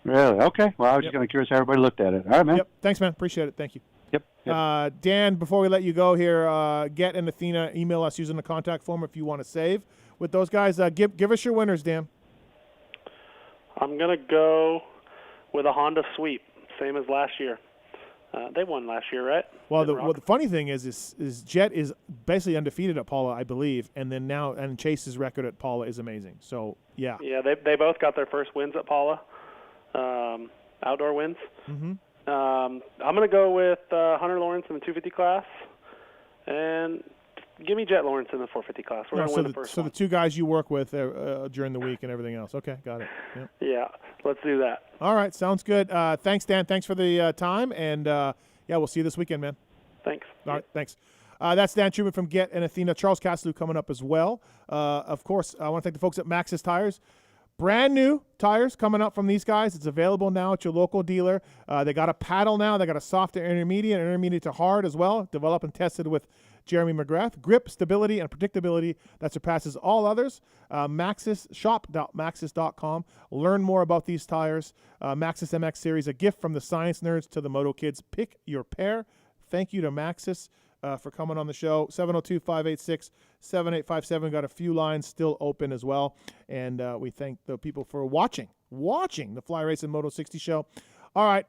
Really? Okay. Well, I was just kind of curious how everybody looked at it. All right, man. Yep. Thanks, man. Appreciate it. Thank you. Yep. Dan, before we let you go here, Get and Athena, email us using the contact form if you want to save with those guys. Give us your winners, Dan. I'm going to go with a Honda Sweep, same as last year. They won last year, right? Well, the funny thing is Jet is basically undefeated at Paula, I believe, and then Chase's record at Paula is amazing. So, yeah. Yeah, they both got their first wins at Paula, outdoor wins. Mm-hmm. I'm going to go with Hunter Lawrence in the 250 class, and give me Jet Lawrence in the 450 class. We're going to win the first one. So the two guys you work with during the week and everything else. Okay, got it. Yep. Yeah, let's do that. All right, sounds good. Thanks, Dan. Thanks for the time, and we'll see you this weekend, man. Thanks. All right, thanks. That's Dan Truman from Get and Athena. Charles Caslew coming up as well. Of course, I want to thank the folks at Maxxis Tires. Brand new tires coming up from these guys. It's available now at your local dealer. They got a paddle now. They got a soft to intermediate to hard as well, developed and tested with Jeremy McGrath. Grip, stability, and predictability that surpasses all others. Maxxis, shop.maxxis.com. Learn more about these tires. Maxxis MX Series, a gift from the science nerds to the moto kids. Pick your pair. Thank you to Maxxis for coming on the show. 702-586-7857. Got a few lines still open as well. And we thank the people for watching the Fly Racing Moto 60 show. All right,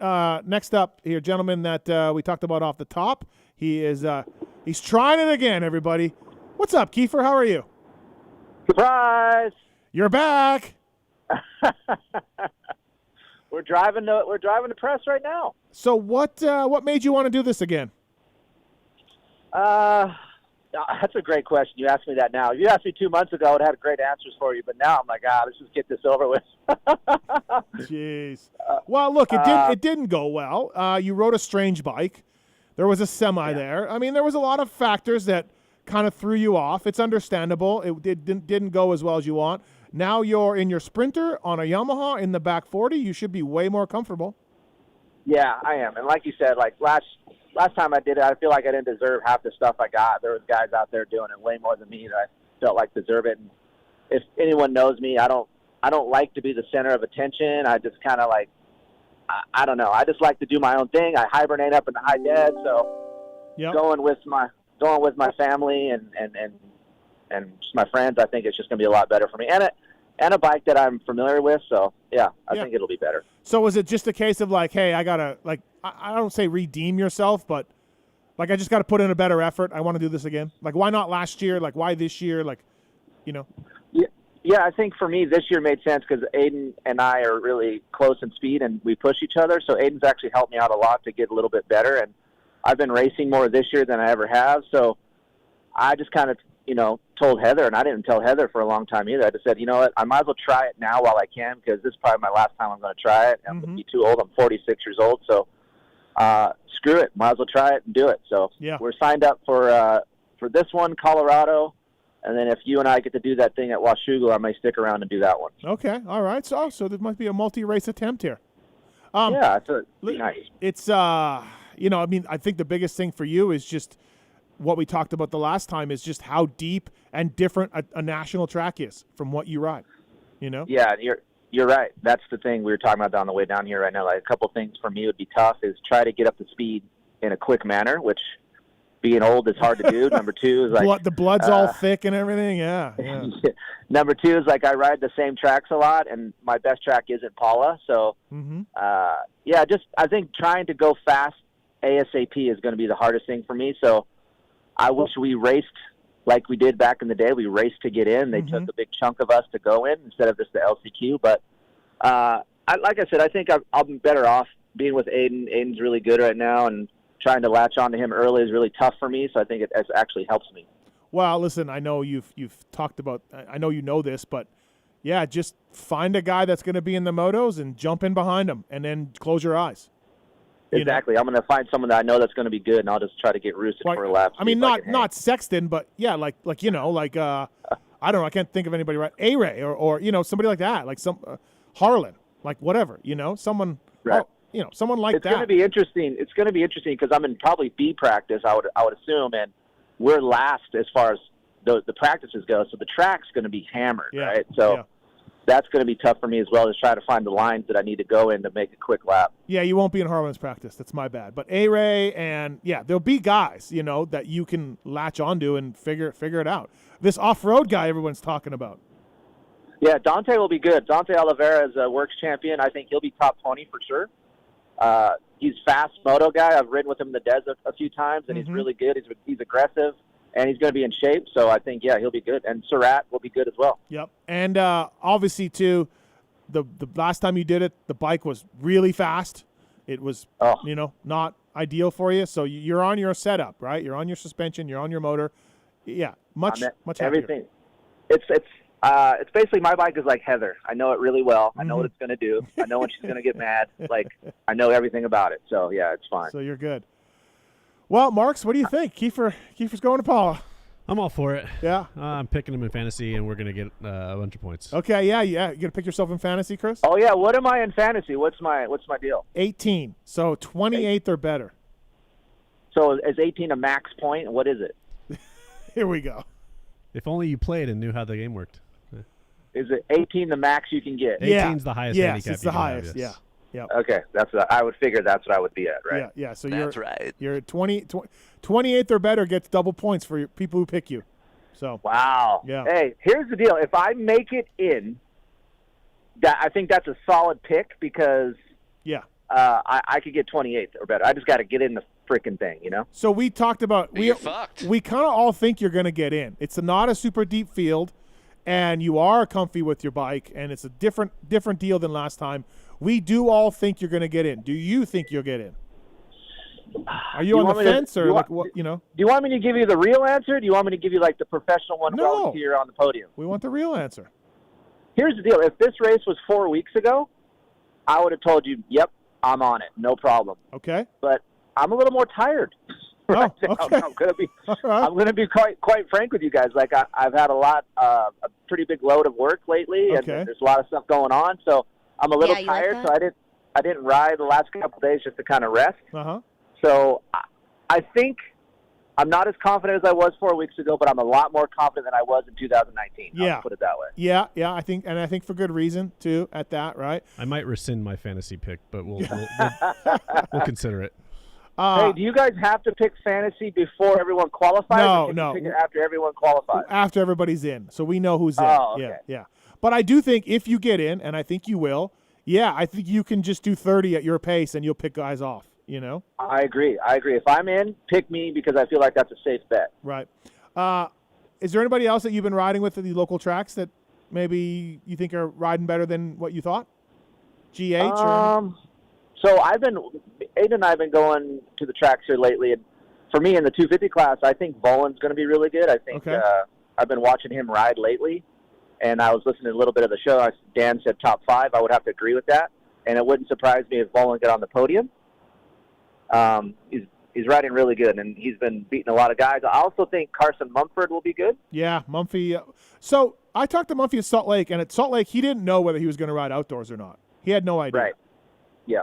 next up here, gentleman that we talked about off the top. He's trying it again, everybody. What's up, Kiefer? How are you? Surprise! You're back. We're driving the press right now. So what made you want to do this again? That's a great question. You asked me that now. If you asked me 2 months ago, I would have had great answers for you. But now I'm like, let's just get this over with. Jeez. Well, look, it didn't go well. You rode a strange bike. There was a semi there. I mean, there was a lot of factors that kind of threw you off. It's understandable. It didn't go as well as you want. Now you're in your Sprinter on a Yamaha in the back 40. You should be way more comfortable. Yeah, I am. And like you said, like last time I did it, I feel like I didn't deserve half the stuff I got. There was guys out there doing it way more than me that I felt like deserve it. And if anyone knows me, I don't like to be the center of attention. I just kind of like, I don't know. I just like to do my own thing. I hibernate up in the high bed, so going with my family and just my friends, I think it's just going to be a lot better for me. And a bike that I'm familiar with, so I think it'll be better. So was it just a case of like, hey, I gotta like, I don't say redeem yourself, but like I just got to put in a better effort. I want to do this again. Like, why not last year? Like, why this year? Like, you know. Yeah, I think for me this year made sense because Aiden and I are really close in speed and we push each other. So Aiden's actually helped me out a lot to get a little bit better. And I've been racing more this year than I ever have. So I just kind of, told Heather, and I didn't tell Heather for a long time either. I just said, you know what, I might as well try it now while I can because this is probably my last time I'm going to try it. I'm going to be too old. I'm 46 years old. So screw it. Might as well try it and do it. So we're signed up for this one, Colorado. And then if you and I get to do that thing at Washougal, I may stick around and do that one. Okay, all right. So there must be a multi-race attempt here. It's nice. It's I mean, I think the biggest thing for you is just what we talked about the last time is just how deep and different a national track is from what you ride. Yeah, you're right. That's the thing we were talking about on the way down here right now. Like a couple things for me would be tough is try to get up to speed in a quick manner, which being old is hard to do. Number two is like the blood's all thick and everything. Yeah. Number two is like I ride the same tracks a lot, and my best track isn't Paula. So, I think trying to go fast ASAP is going to be the hardest thing for me. So, I wish we raced like we did back in the day. We raced to get in. They took a big chunk of us to go in instead of just the LCQ. But like I said, I think I'll be better off being with Aiden. Aiden's really good right now, and trying to latch on to him early is really tough for me. So I think it actually helps me. Well, listen, I know you've talked about. I know you know this, but yeah, just find a guy that's going to be in the motos and jump in behind him, and then close your eyes. Exactly. I'm going to find someone that I know that's going to be good, and I'll just try to get roosted for a lap. I mean, not Sexton, but yeah, like I don't know, I can't think of anybody right. A-Ray or somebody like that, like some Harlan, like whatever, someone, right. Someone like that. It's going to be interesting. It's going to be interesting because I'm in probably B practice, I would assume, and we're last as far as the practices go, so the track's going to be hammered, right? So that's going to be tough for me as well, to try to find the lines that I need to go in to make a quick lap. Yeah, you won't be in Harlan's practice. That's my bad. But A-Ray and, there'll be guys, that you can latch onto and figure it out. This off-road guy everyone's talking about. Yeah, Dante will be good. Dante Oliveira is a works champion. I think he'll be top 20 for sure. He's fast moto guy. I've ridden with him in the desert a few times, and he's really good. He's aggressive, and he's going to be in shape. So I think, he'll be good. And Surratt will be good as well. Yep. And obviously, too, the last time you did it, the bike was really fast. It was, not ideal for you. So you're on your setup, right? You're on your suspension. You're on your motor. Yeah, much happier. Everything. It's basically, my bike is like Heather. I know it really well. I know what it's going to do. I know when she's going to get mad. Like, I know everything about it. So, yeah, it's fine. So you're good. Well, Marks, what do you think? Kiefer's going to Paula. I'm all for it. Yeah. I'm picking him in fantasy, and we're going to get a bunch of points. Okay, yeah. You going to pick yourself in fantasy, Chris? Oh, yeah. What am I in fantasy? What's my deal? 18. So 28th or better. So is 18 a max point? What is it? Here we go. If only you played and knew how the game worked. Is it 18 the max you can get? 18's the highest handicap. Yes, it's the highest. Have, yes. Yeah. Okay, I would figure that's what I would be at, right? Yeah. So that's right. You're 28th or better gets double points for your people who pick you. So. Wow. Yeah. Hey, here's the deal. If I make it in, I think that's a solid pick because. Yeah. I could get 28th or better. I just got to get in the freaking thing, So we talked about we fucked. We kind of all think you're going to get in. It's not a super deep field, and you are comfy with your bike, and it's a different deal than last time. We do all think you're going to get in. Do you think you'll get in? Are you on the fence or like what? Do you want me to give you the real answer? Or do you want me to give you like the professional one No. here on the podium? We want the real answer. Here's the deal. If this race was 4 weeks ago, I would have told you, yep, I'm on it, no problem. Okay. But I'm a little more tired. Right now. Okay. I'm gonna be quite frank with you guys. Like I've had a pretty big load of work lately, and there's a lot of stuff going on. So I'm a little tired. So I didn't ride the last couple of days just to kind of rest. So I think I'm not as confident as I was 4 weeks ago, but I'm a lot more confident than I was in 2019. Yeah. I'll put it that way. Yeah. I think for good reason too. At that, right? I might rescind my fantasy pick, but we'll consider it. Hey, do you guys have to pick fantasy before everyone qualifies? No, or can no. you pick it after everyone qualifies? After everybody's in, so we know who's in. Oh, okay. Yeah. But I do think if you get in, and I think you will, I think you can just do 30 at your pace, and you'll pick guys off. I agree. If I'm in, pick me because I feel like that's a safe bet. Right. Is there anybody else that you've been riding with at the local tracks that maybe you think are riding better than what you thought? GH or? So Aiden and I have been going to the tracks here lately, and for me in the 250 class, I think Volan's going to be really good. I think I've been watching him ride lately, and I was listening to a little bit of the show. Dan said top 5. I would have to agree with that, and it wouldn't surprise me if Volan got on the podium. He's riding really good, and he's been beating a lot of guys. I also think Carson Mumford will be good. Yeah, Mumphy. So I talked to Mumphy at Salt Lake, and at Salt Lake, he didn't know whether he was going to ride outdoors or not. He had no idea. Right. Yeah.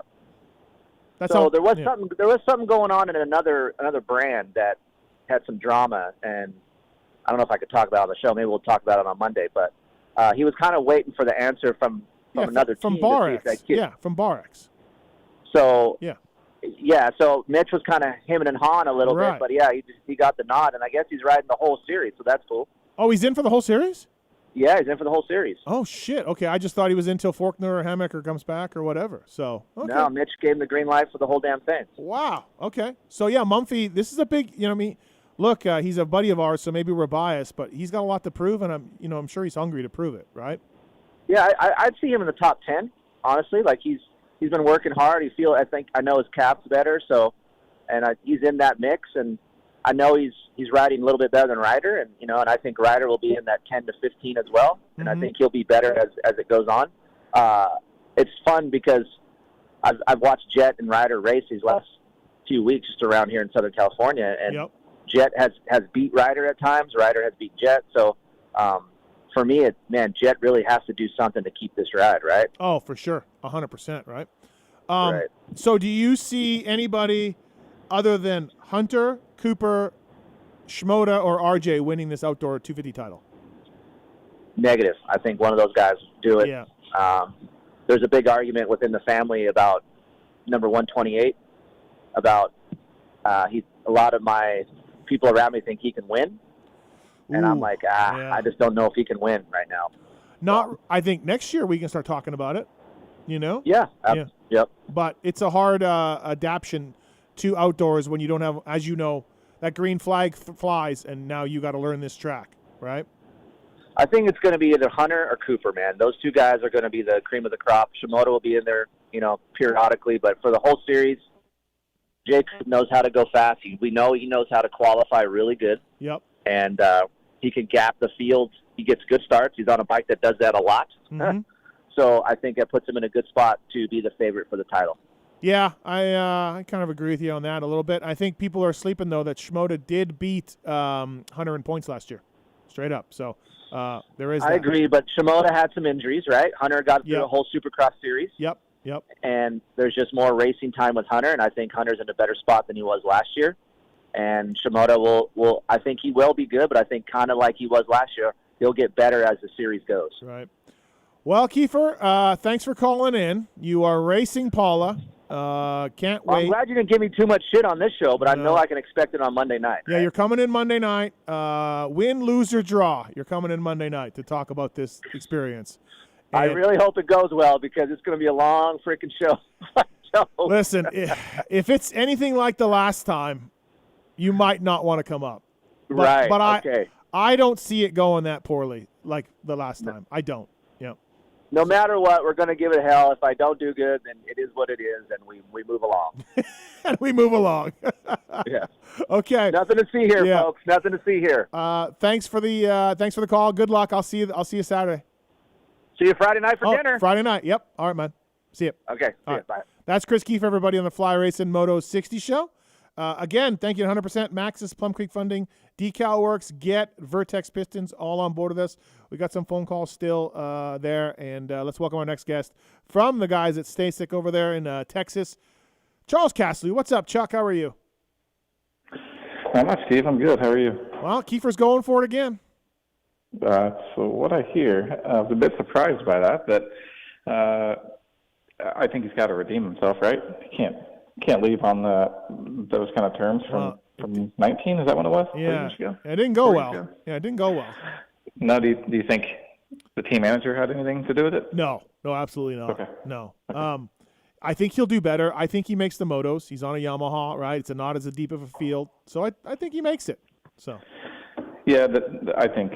That's there was something going on in another brand that had some drama, and I don't know if I could talk about it on the show. Maybe we'll talk about it on Monday. But he was kind of waiting for the answer from another team. From Barex. Yeah, from Barex. So yeah. So Mitch was kind of hemming and hawing a little bit, but he got the nod, and I guess he's riding the whole series, so that's cool. Oh, he's in for the whole series? Yeah, he's in for the whole series. Oh, shit. Okay, I just thought he was in till Faulkner or Hammaker comes back or whatever. So, okay. No, Mitch gave him the green light for the whole damn thing. Wow. Okay. So, yeah, Mumphy, this is a big, look, he's a buddy of ours, so maybe we're biased, but he's got a lot to prove, and I'm sure he's hungry to prove it, right? Yeah, I'd see him in the top 10, honestly. Like he's been working hard. I know his calf's better, so, and he's in that mix, and I know he's riding a little bit better than Ryder, and and I think Ryder will be in that 10 to 15 as well, and I think he'll be better as it goes on. It's fun because I've watched Jet and Ryder race these last few weeks just around here in Southern California, and Jet has beat Ryder at times. Ryder has beat Jet, so for me, Jet really has to do something to keep this ride, right? Oh, for sure, 100%, right? Right. So, do you see anybody other than Hunter, Cooper, Shimoda, or RJ winning this outdoor 250 title? Negative. I think one of those guys will do it. Yeah. There's a big argument within the family about number 128. About a lot of my people around me think he can win. And I'm like, I just don't know if he can win right now. I think next year we can start talking about it, Yeah. Yep. But it's a hard adaptation to outdoors when you don't have, as you know, that green flag flies, and now you got to learn this track, right? I think it's going to be either Hunter or Cooper, man. Those two guys are going to be the cream of the crop. Shimoda will be in there, periodically, but for the whole series, Jacob knows how to go fast. We know he knows how to qualify really good. Yep. And he can gap the field. He gets good starts. He's on a bike that does that a lot. Mm-hmm. So I think it puts him in a good spot to be the favorite for the title. Yeah, I kind of agree with you on that a little bit. I think people are sleeping, though, that Shimoda did beat Hunter in points last year, straight up. So there is that. I agree, but Shimoda had some injuries, right? Hunter got through the whole Supercross series. Yep. And there's just more racing time with Hunter, and I think Hunter's in a better spot than he was last year. And Shimoda will I think he will be good, but I think kind of like he was last year, he'll get better as the series goes. Right. Well, Kiefer, thanks for calling in. You are racing Paula. Can't wait. I'm glad you didn't give me too much shit on this show, but I know I can expect it on Monday night. Yeah, you're coming in Monday night. Win, lose, or draw. You're coming in Monday night to talk about this experience. And I really hope it goes well because it's going to be a long freaking show. Listen, if it's anything like the last time, you might not want to come up. But I don't see it going that poorly like the last time. I don't. Yeah. No matter what, we're going to give it hell. If I don't do good, then it is what it is, and we move along. And we move along. Yeah. Okay. Nothing to see here, folks. Nothing to see here. Thanks for the call. Good luck. I'll see you Saturday. See you Friday night for dinner. Friday night. Yep. All right, man. See you. Okay. See you. Bye. That's Chris Kiefer, everybody, on the Fly Racing Moto 60 show. Again, thank you to 100% Maxis, Plum Creek Funding, Decal Works, Get, Vertex Pistons, all on board with us. We got some phone calls still there, and let's welcome our next guest from the guys at Stasic over there in Texas, Charles Castley. What's up, Chuck? How are you? Not much, Steve. I'm good. How are you? Well, Kiefer's going for it again. So what I hear, I was a bit surprised by that, but I think he's got to redeem himself, right? He can't leave on those kind of terms from 19. Is that what it was? Yeah, it didn't go well. Yeah, it didn't go well. No, do you think the team manager had anything to do with it? No, absolutely not. Okay. No. Okay. I think he'll do better. I think he makes the motos. He's on a Yamaha, right? It's not as deep of a field, so I think he makes it. So. Yeah, I think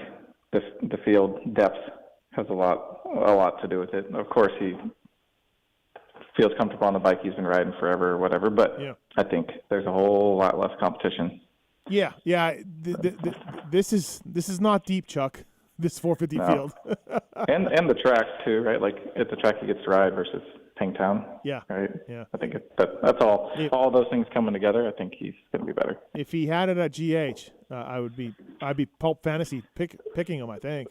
the field depth has a lot to do with it. Of course, he feels comfortable on the bike. He's been riding forever or whatever, but I think there's a whole lot less competition. Yeah. This is not deep, Chuck. This 450 field. and the track too, right? Like it's a track he gets to ride versus Pingtown. Yeah. Right. Yeah. I think that's all. All those things coming together. I think he's going to be better. If he had it at GH, I'd be Pulp Fantasy picking him. I think.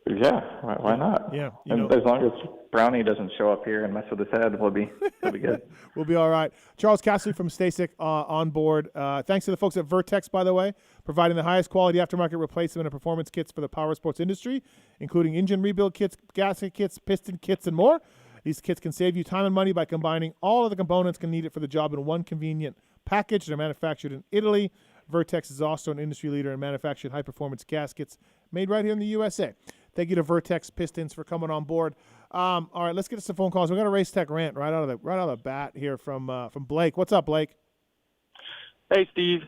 Yeah. Why not? Yeah. And as long as Brownie doesn't show up here and mess with his head, we'll be good. We'll be all right. Charles Castley from Stasic on board. Thanks to the folks at Vertex, by the way, providing the highest quality aftermarket replacement and performance kits for the power sports industry, including engine rebuild kits, gasket kits, piston kits, and more. These kits can save you time and money by combining all of the components needed for the job in one convenient package. They're manufactured in Italy. Vertex is also an industry leader in manufacturing high-performance gaskets made right here in the USA. Thank you to Vertex Pistons for coming on board. All right, let's get to some phone calls. We got a race tech rant right out of the bat here from Blake. What's up, Blake? Hey, Steve.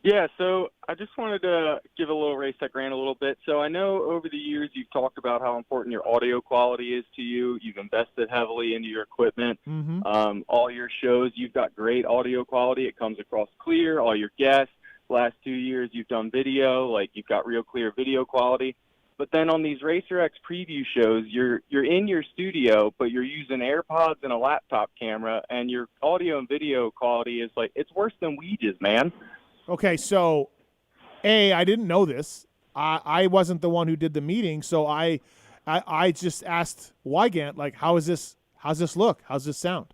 Yeah, so I just wanted to give a little race tech rant a little bit. So I know over the years you've talked about how important your audio quality is to you. You've invested heavily into your equipment. Mm-hmm. All your shows, you've got great audio quality. It comes across clear. All your guests, last 2 years you've done video, like you've got real clear video quality. But then on these Racer X preview shows, you're in your studio, but you're using AirPods and a laptop camera, and your audio and video quality is like, it's worse than Weege's, man. Okay, so I didn't know this. I wasn't the one who did the meeting, so I just asked Wygant, like, how's this look? How's this sound?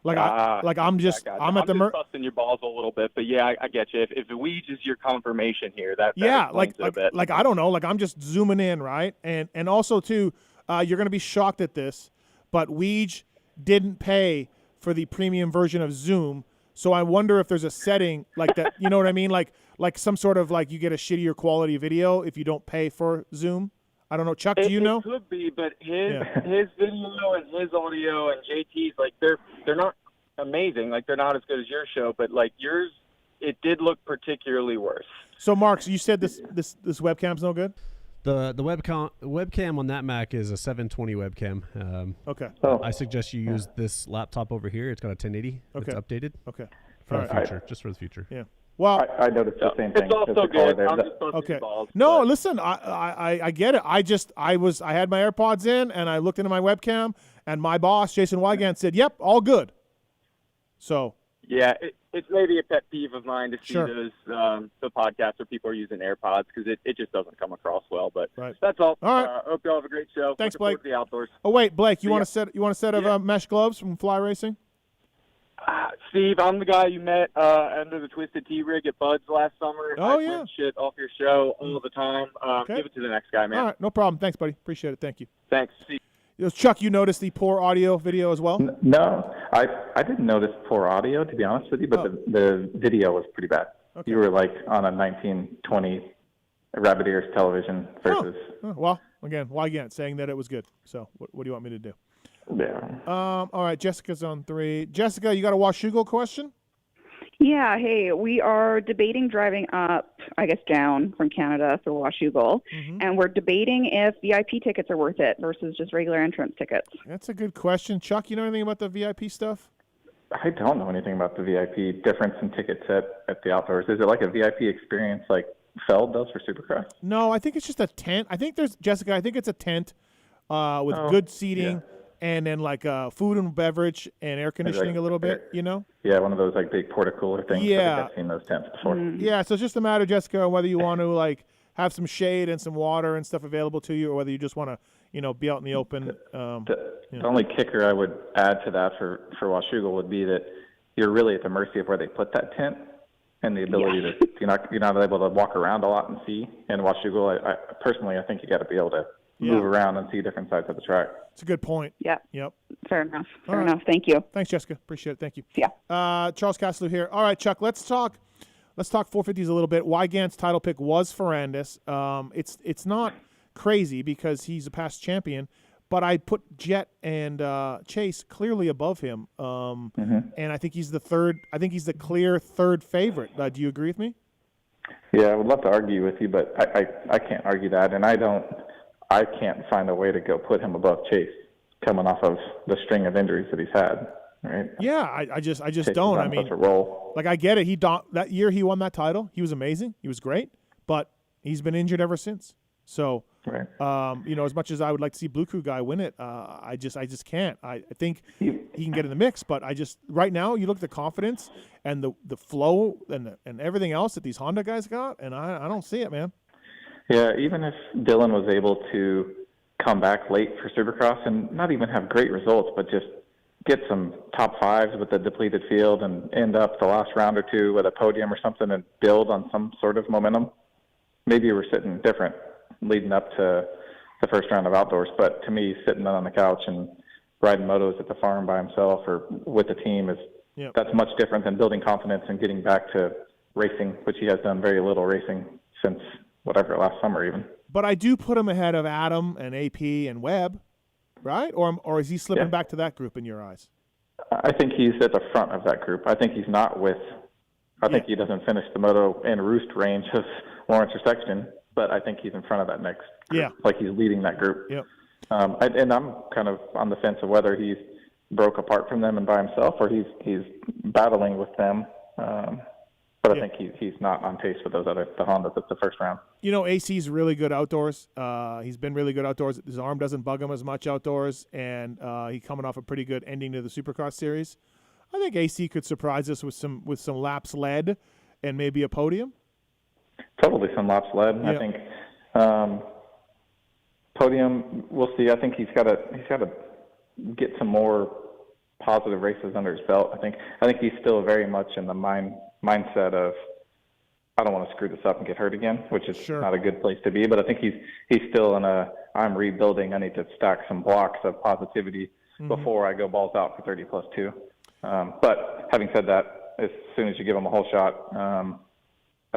Like, I'm at the busting your balls a little bit, but yeah, I get you. If Weege is your confirmation here, that like it a bit. like I don't know, like I'm just zooming in, right? And also too, you're gonna be shocked at this, but Weege didn't pay for the premium version of Zoom, so I wonder if there's a setting like that. You know what I mean? Like some sort of like you get a shittier quality video if you don't pay for Zoom. I don't know, Chuck. Do you know? It could be, but his video and his audio and JT's, like they're not amazing. Like they're not as good as your show, but like yours, it did look particularly worse. So, Mark, you said this webcam's no good? The webcam on that Mac is a 720 webcam. Okay. I suggest you use this laptop over here. It's got a 1080. Okay. It's updated. Okay. For the future, just for the future. Yeah. Well, I noticed the same thing. It's also good. I'm just busting okay. your balls. No, listen, I get it. I had my AirPods in and I looked into my webcam and my boss, Jason Wygant, said, "Yep, all good." So. Yeah, it's maybe a pet peeve of mine to see Sure. those the podcasts where people are using AirPods because it just doesn't come across well. But right. That's all. All right. Hope y'all have a great show. Thanks, Looking forward Blake. to the outdoors. Oh wait, Blake, you See want ya. a set of mesh gloves from Fly Racing? Steve, I'm the guy you met under the Twisted Tea rig at Bud's last summer. Oh, I yeah. print shit off your show all the time. Okay. Give it to the next guy, man. All right, no problem. Thanks, buddy. Appreciate it. Thank you. Thanks. See you. Chuck, you noticed the poor audio video as well? No, I didn't notice poor audio, to be honest with you, but the video was pretty bad. Okay. You were like on a 1920 rabbit ears television versus. Oh, well, again, Wygant saying that it was good. So what do you want me to do? Yeah. All right, Jessica's on 3. Jessica, you got a Washougal question? Yeah, hey, we are debating driving up, I guess down from Canada through Washougal, and we're debating if VIP tickets are worth it versus just regular entrance tickets. That's a good question. Chuck, you know anything about the VIP stuff? I don't know anything about the VIP difference in tickets at the outdoors. Is it like a VIP experience like Feld does for Supercross? No, I think it's just a tent. I think it's a tent with good seating. Yeah. And then like food and beverage and air conditioning a little bit, you know? Yeah, one of those like big porta-cooler things. Yeah. I think I've seen those tents before. Yeah, so it's just a matter, Jessica, whether you want to have some shade and some water and stuff available to you, or whether you just want to, be out in the open. The only kicker I would add to that for Washougal would be that you're really at the mercy of where they put that tent and the ability to you're not able to walk around a lot and see. And Washougal, I personally, I think you got to be able to move around and see different sides of the track. It's a good point. Yeah. Yep. Fair enough. Fair enough. Thank you. Thanks, Jessica. Appreciate it. Thank you. Yeah. Charles Castlew here. All right, Chuck. Let's talk 450s a little bit. Wygant's title pick was Ferrandis. It's not crazy because he's a past champion, but I put Jet and Chase clearly above him. And I think he's the third. I think he's the clear third favorite. Do you agree with me? Yeah, I would love to argue with you, but I can't argue that, and I can't find a way to go put him above Chase coming off of the string of injuries that he's had, right? Yeah, I just Chase don't. is on I mean, such a roll. Like I get it. That year he won that title. He was amazing. He was great, but he's been injured ever since. So, as much as I would like to see Blue Crew guy win it, I just can't. I think he can get in the mix, but right now you look at the confidence and the flow and everything else that these Honda guys got, and I don't see it, man. Yeah, even if Dylan was able to come back late for Supercross and not even have great results, but just get some top fives with the depleted field and end up the last round or two with a podium or something and build on some sort of momentum, maybe we're sitting different leading up to the first round of outdoors. But to me, sitting on the couch and riding motos at the farm by himself or with the team that's much different than building confidence and getting back to racing, which he has done very little racing since last summer even. But I do put him ahead of Adam and AP and Webb, right? Or is he slipping back to that group in your eyes? I think he's at the front of that group. I think he's not with I think he doesn't finish the moto in roost range of Lawrence or Sexton, but I think he's in front of that next group. Yeah. Like he's leading that group. Yep. And I'm kind of on the fence of whether he's broke apart from them and by himself or he's battling with them. But I think he's not on pace with the Hondas at the first round. You know, AC's really good outdoors. He's been really good outdoors. His arm doesn't bug him as much outdoors, and he's coming off a pretty good ending to the Supercross series. I think AC could surprise us with some laps led and maybe a podium. Totally, some laps led. Yeah. I think podium. We'll see. I think he's got to get some more positive races under his belt. I think he's still very much in the mindset of I don't want to screw this up and get hurt again, which is not a good place to be. But I think he's still in I'm rebuilding. I need to stack some blocks of positivity before I go balls out for 30+2. But having said that, as soon as you give him a whole shot, I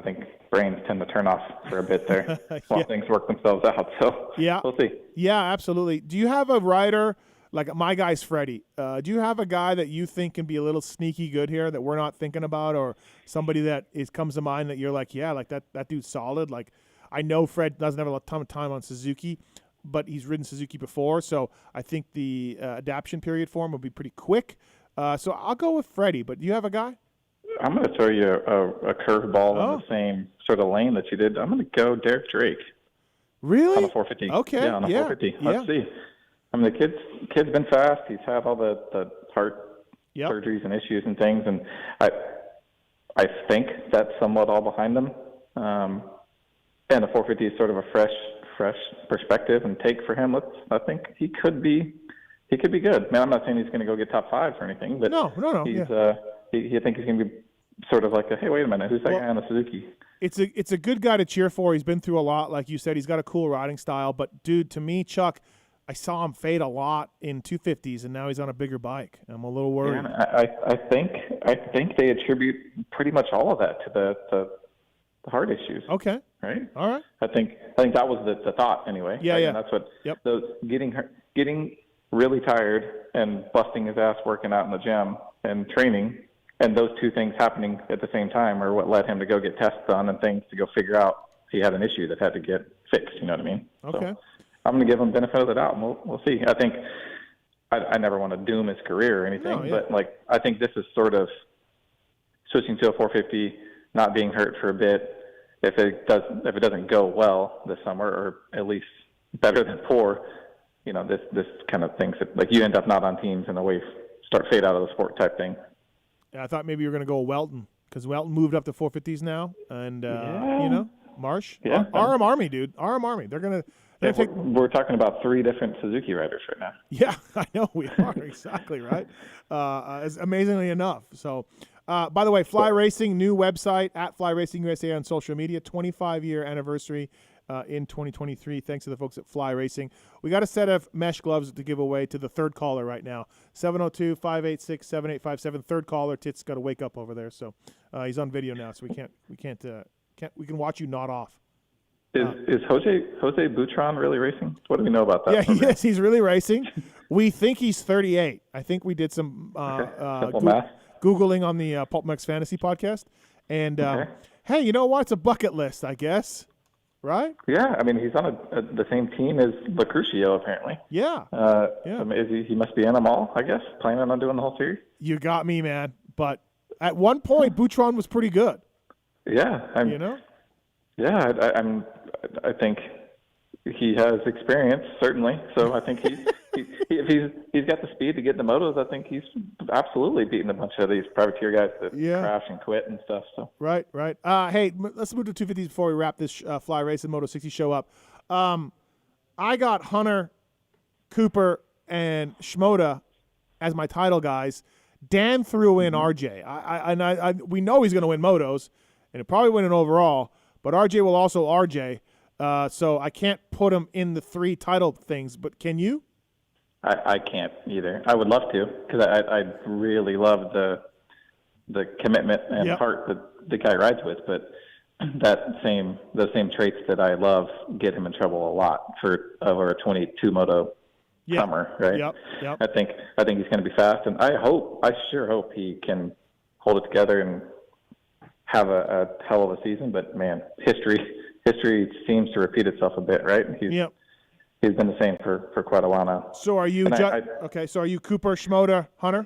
think brains tend to turn off for a bit there while things work themselves out. So we'll see. Yeah, absolutely. Do you have a rider, like my guy's Freddie, do you have a guy that you think can be a little sneaky good here that we're not thinking about, or somebody that comes to mind that you're like, yeah, like that dude's solid? Like, I know Fred doesn't have a ton of time on Suzuki, but he's ridden Suzuki before, so I think the adaptation period for him will be pretty quick. So I'll go with Freddie, but do you have a guy? I'm going to throw you a curveball in the same sort of lane that you did. I'm going to go Derek Drake. Really? On a 450. Okay. Yeah, on a 450. Let's see. I mean, the kid's been fast. He's had all the heart surgeries and issues and things, and I think that's somewhat all behind him. And the 450 is sort of a fresh perspective and take for him. I think he could be good. Man, I'm not saying he's going to go get top fives or anything, but no. I think he's going to be sort of like hey, wait a minute, who's that guy on the Suzuki? It's a good guy to cheer for. He's been through a lot, like you said. He's got a cool riding style, but dude, to me, Chuck, I saw him fade a lot in 250s, and now he's on a bigger bike. I'm a little worried. Yeah, I think they attribute pretty much all of that to the heart issues. Okay. Right. All right. I think that was the thought anyway. Yeah, right? yeah. And that's what those getting really tired and busting his ass working out in the gym and training, and those two things happening at the same time are what led him to go get tests done and things to go figure out he had an issue that had to get fixed. You know what I mean? Okay. So I'm going to give him benefit of the doubt, and we'll see. I think I never want to doom his career or anything, but I think this is sort of switching to a 450, not being hurt for a bit. If it doesn't go well this summer, or at least better than poor, this kind of things that, like, you end up not on teams and start fade out of the sport type thing. Yeah, I thought maybe you were going to go Welton, because Welton moved up to 450s now, and Marsh, RM Army, dude, RM Army. They're going to. We're talking about three different Suzuki riders right now. Yeah, I know we are. Exactly right. Amazingly enough. So, by the way, Fly Racing, new website at Fly Racing USA on social media, 25-year anniversary in 2023. Thanks to the folks at Fly Racing. We got a set of mesh gloves to give away to the third caller right now. 702-586-7857. Third caller. Tit's got to wake up over there. So he's on video now, so we can watch you nod off. Is Jose Butron really racing? What do we know about that? Yeah, he is. He's really racing. We think he's 38. I think we did some Googling on the PulpMX Fantasy podcast. And, hey, you know what? It's a bucket list, I guess. Right? Yeah. I mean, he's on the same team as Lacruccio, apparently. Yeah. I mean, he must be in them all, I guess, planning on doing the whole series. You got me, man. But at one point, Butron was pretty good. Yeah. Yeah, I think he has experience, certainly. So I think if he's got the speed to get in the motos, I think he's absolutely beating a bunch of these privateer guys that crash and quit and stuff. So Right. Hey, let's move to 250s before we wrap this Fly Racing Moto 60 show up. I got Hunter, Cooper, and Shimoda as my title guys. Dan threw in RJ. We know he's going to win motos, and he'll probably win an overall. But RJ will also RJ, so I can't put him in the three title things. But can you? I can't either. I would love to, because I really love the commitment and heart that the guy rides with. But those same traits that I love get him in trouble a lot for over a 22 moto summer, right? Yep. I think he's going to be fast, and I sure hope he can hold it together and have a hell of a season, but man, history seems to repeat itself a bit, right? He's been the same for quite a while now. So are you okay? So are you Cooper, Schmoda, Hunter?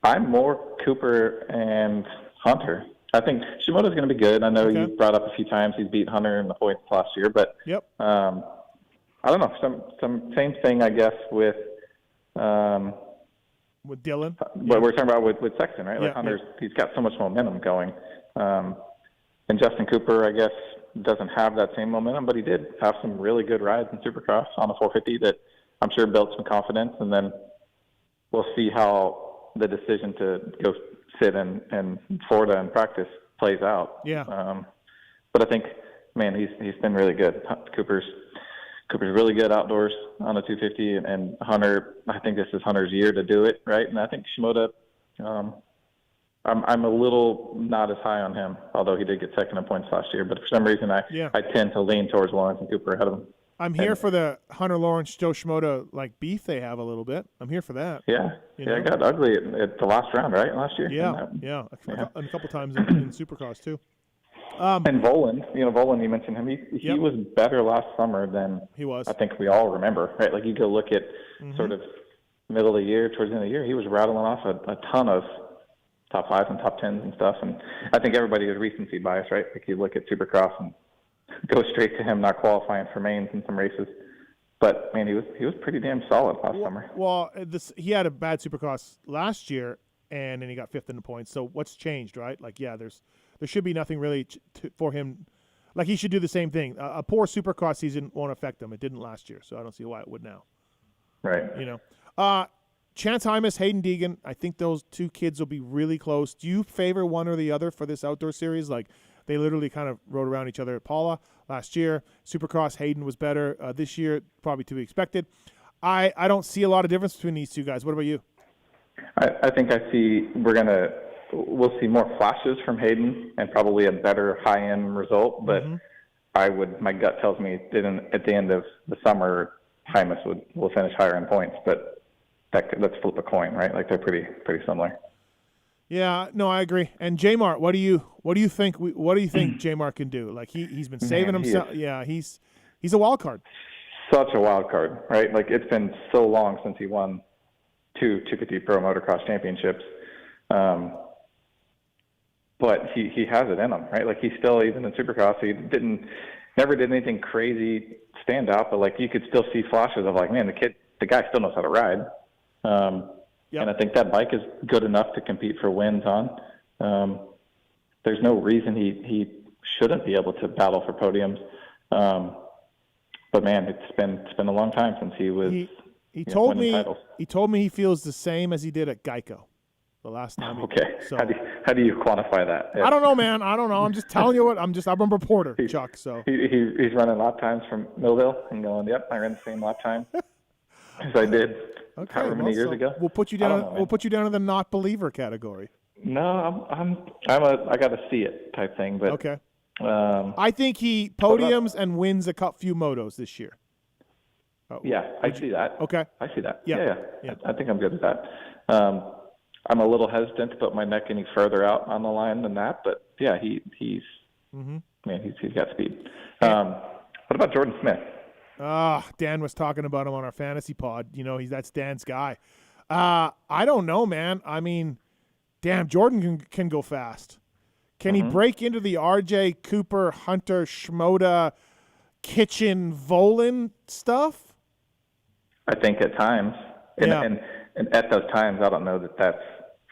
I'm more Cooper and Hunter. I think Shimoda's going to be good. I know you brought up a few times he's beat Hunter in the points last year, but I don't know. Some same thing, I guess, with Dylan. What we're talking about with Sexton, right? Like Hunter's, he's got so much momentum going, and Justin Cooper, I guess, doesn't have that same momentum, but he did have some really good rides in Supercross on the 450 that I'm sure built some confidence, and then we'll see how the decision to go sit in Florida and practice plays out. But I think, man, he's been really good. Cooper's really good outdoors on the 250, and Hunter, I think this is Hunter's year to do it, right? And I think Shimoda, I'm a little not as high on him, although he did get second in points last year. But for some reason, I tend to lean towards Lawrence and Cooper ahead of him. I'm here for the Hunter Lawrence, Joe Schmoda beef they have a little bit. I'm here for that. It got ugly at the last round, right, last year? And a couple times in Supercross too. And Voland, Voland, you mentioned him. He was better last summer than he was. I think we all remember, right? Like you go look at sort of middle of the year, towards the end of the year, he was rattling off a ton of top 5s and top 10s and stuff. And I think everybody is recency bias, right? Like you look at Supercross and go straight to him not qualifying for mains in some races. But man, he was pretty damn solid last summer. Well, he had a bad Supercross last year, and then he got 5th in the points. So what's changed, right? There should be nothing really for him. Like he should do the same thing. A poor Supercross season won't affect him. It didn't last year, so I don't see why it would now. Right. Chance Hymas, Hayden Deegan. I think those two kids will be really close. Do you favor one or the other for this outdoor series? Like they literally kind of rode around each other at Paula last year. Supercross, Hayden was better. This year, probably to be expected. I don't see a lot of difference between these two guys. What about you? I think we'll see more flashes from Hayden and probably a better high-end result, but my gut tells me at the end of the summer, Hymas will finish higher in points, but let's flip a coin, right? Like they're pretty similar. Yeah, no, I agree. And J-Mart, what do you think? What do you think J-Mart can do? Like he's been saving himself. He's a wild card. Such a wild card, right? Like it's been so long since he won 2 250 Pro Motocross championships. But he has it in him, right? Like he's still, even in Supercross, he never did anything crazy stand out, but like you could still see flashes of like, man, the guy still knows how to ride. And I think that bike is good enough to compete for wins on. There's no reason he shouldn't be able to battle for podiums. But man, it's been a long time since he was. He told me he feels the same as he did at Geico the last time. So how do you quantify that? I don't know, man. I don't know. I'm just telling you what. I'm a reporter, Chuck. So he's running lap times from Millville and going, yep, I ran the same lap time as I did however many years ago. We'll put you down. We'll put you down in the not believer category. No, I got to see it type thing. But okay. I think he podiums and wins a few motos this year. I see that. Okay. I see that. Yeah. I think I'm good with that. I'm a little hesitant to put my neck any further out on the line than that, but yeah, he's got speed. What about Jordan Smith? Dan was talking about him on our fantasy pod. That's Dan's guy. I don't know, man. I mean, damn, Jordan can go fast. Can he break into the RJ, Cooper, Hunter, Schmoda, Kitchen, Volan stuff? I think at times. And at those times, I don't know that that's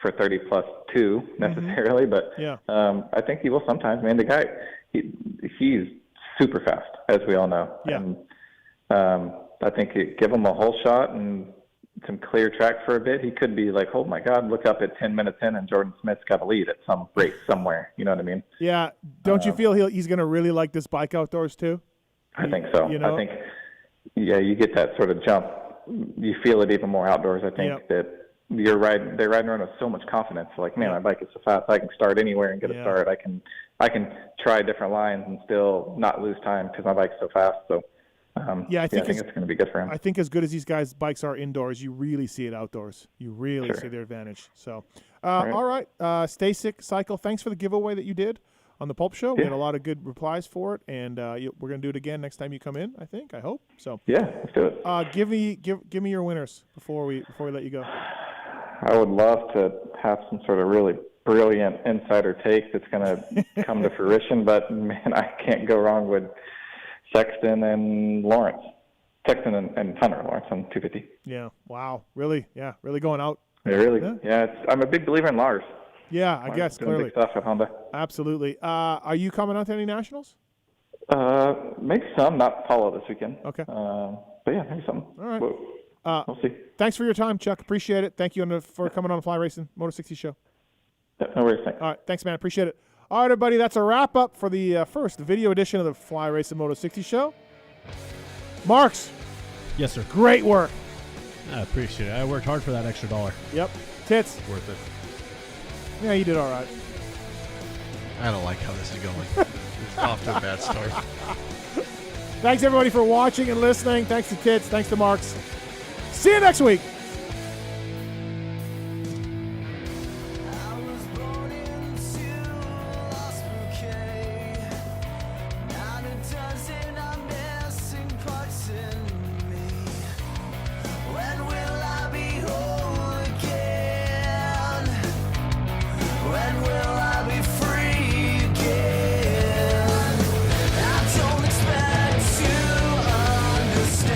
for 30+2 necessarily, but I think he will sometimes. Man, the guy, he's super fast, as we all know. Yeah. And I think give him a whole shot and some clear track for a bit. He could be like, oh my God, look up at 10 minutes in and Jordan Smith's got a lead at some race somewhere. You know what I mean? Yeah. Don't you feel he's going to really like this bike outdoors too? I think so. I think, you get that sort of jump. You feel it even more outdoors. I think that they're riding around with so much confidence. Like, man, my bike is so fast. I can start anywhere and get a start. I can try different lines and still not lose time because my bike's so fast. So I think it's going to be good for him. I think as good as these guys' bikes are indoors, you really see it outdoors. You really see their advantage. So, all right. Stay sick, Cycle. Thanks for the giveaway that you did on the Pulp Show. We had a lot of good replies for it, and we're going to do it again next time you come in, I hope. So yeah, let's do it. Give me your winners before we let you go. I would love to have some sort of really brilliant insider take that's going to come to fruition, but man, I can't go wrong with Sexton and Lawrence. Sexton and Hunter Lawrence on 250. Yeah. Wow. Really? Yeah. Really going out. I'm a big believer in Lars. Yeah, I guess doing clearly. Big stuff at Honda. Absolutely. Are you coming out to any nationals? Maybe some, not Paulo this weekend. Okay. But yeah, maybe some. All right. We'll see. Thanks for your time, Chuck. Appreciate it. Thank you for coming on the Fly Racing Moto 60 show. No worries. Thanks. All right. Thanks, man. Appreciate it. All right, everybody. That's a wrap up for the first video edition of the Fly Racing Moto 60 show. Marks. Yes, sir. Great work. I appreciate it. I worked hard for that extra $1. Yep. Tits. Worth it. Yeah, you did all right. I don't like how this is going. It's off to a bad start. Thanks, everybody, for watching and listening. Thanks to Tits. Thanks to Marks. See you next week.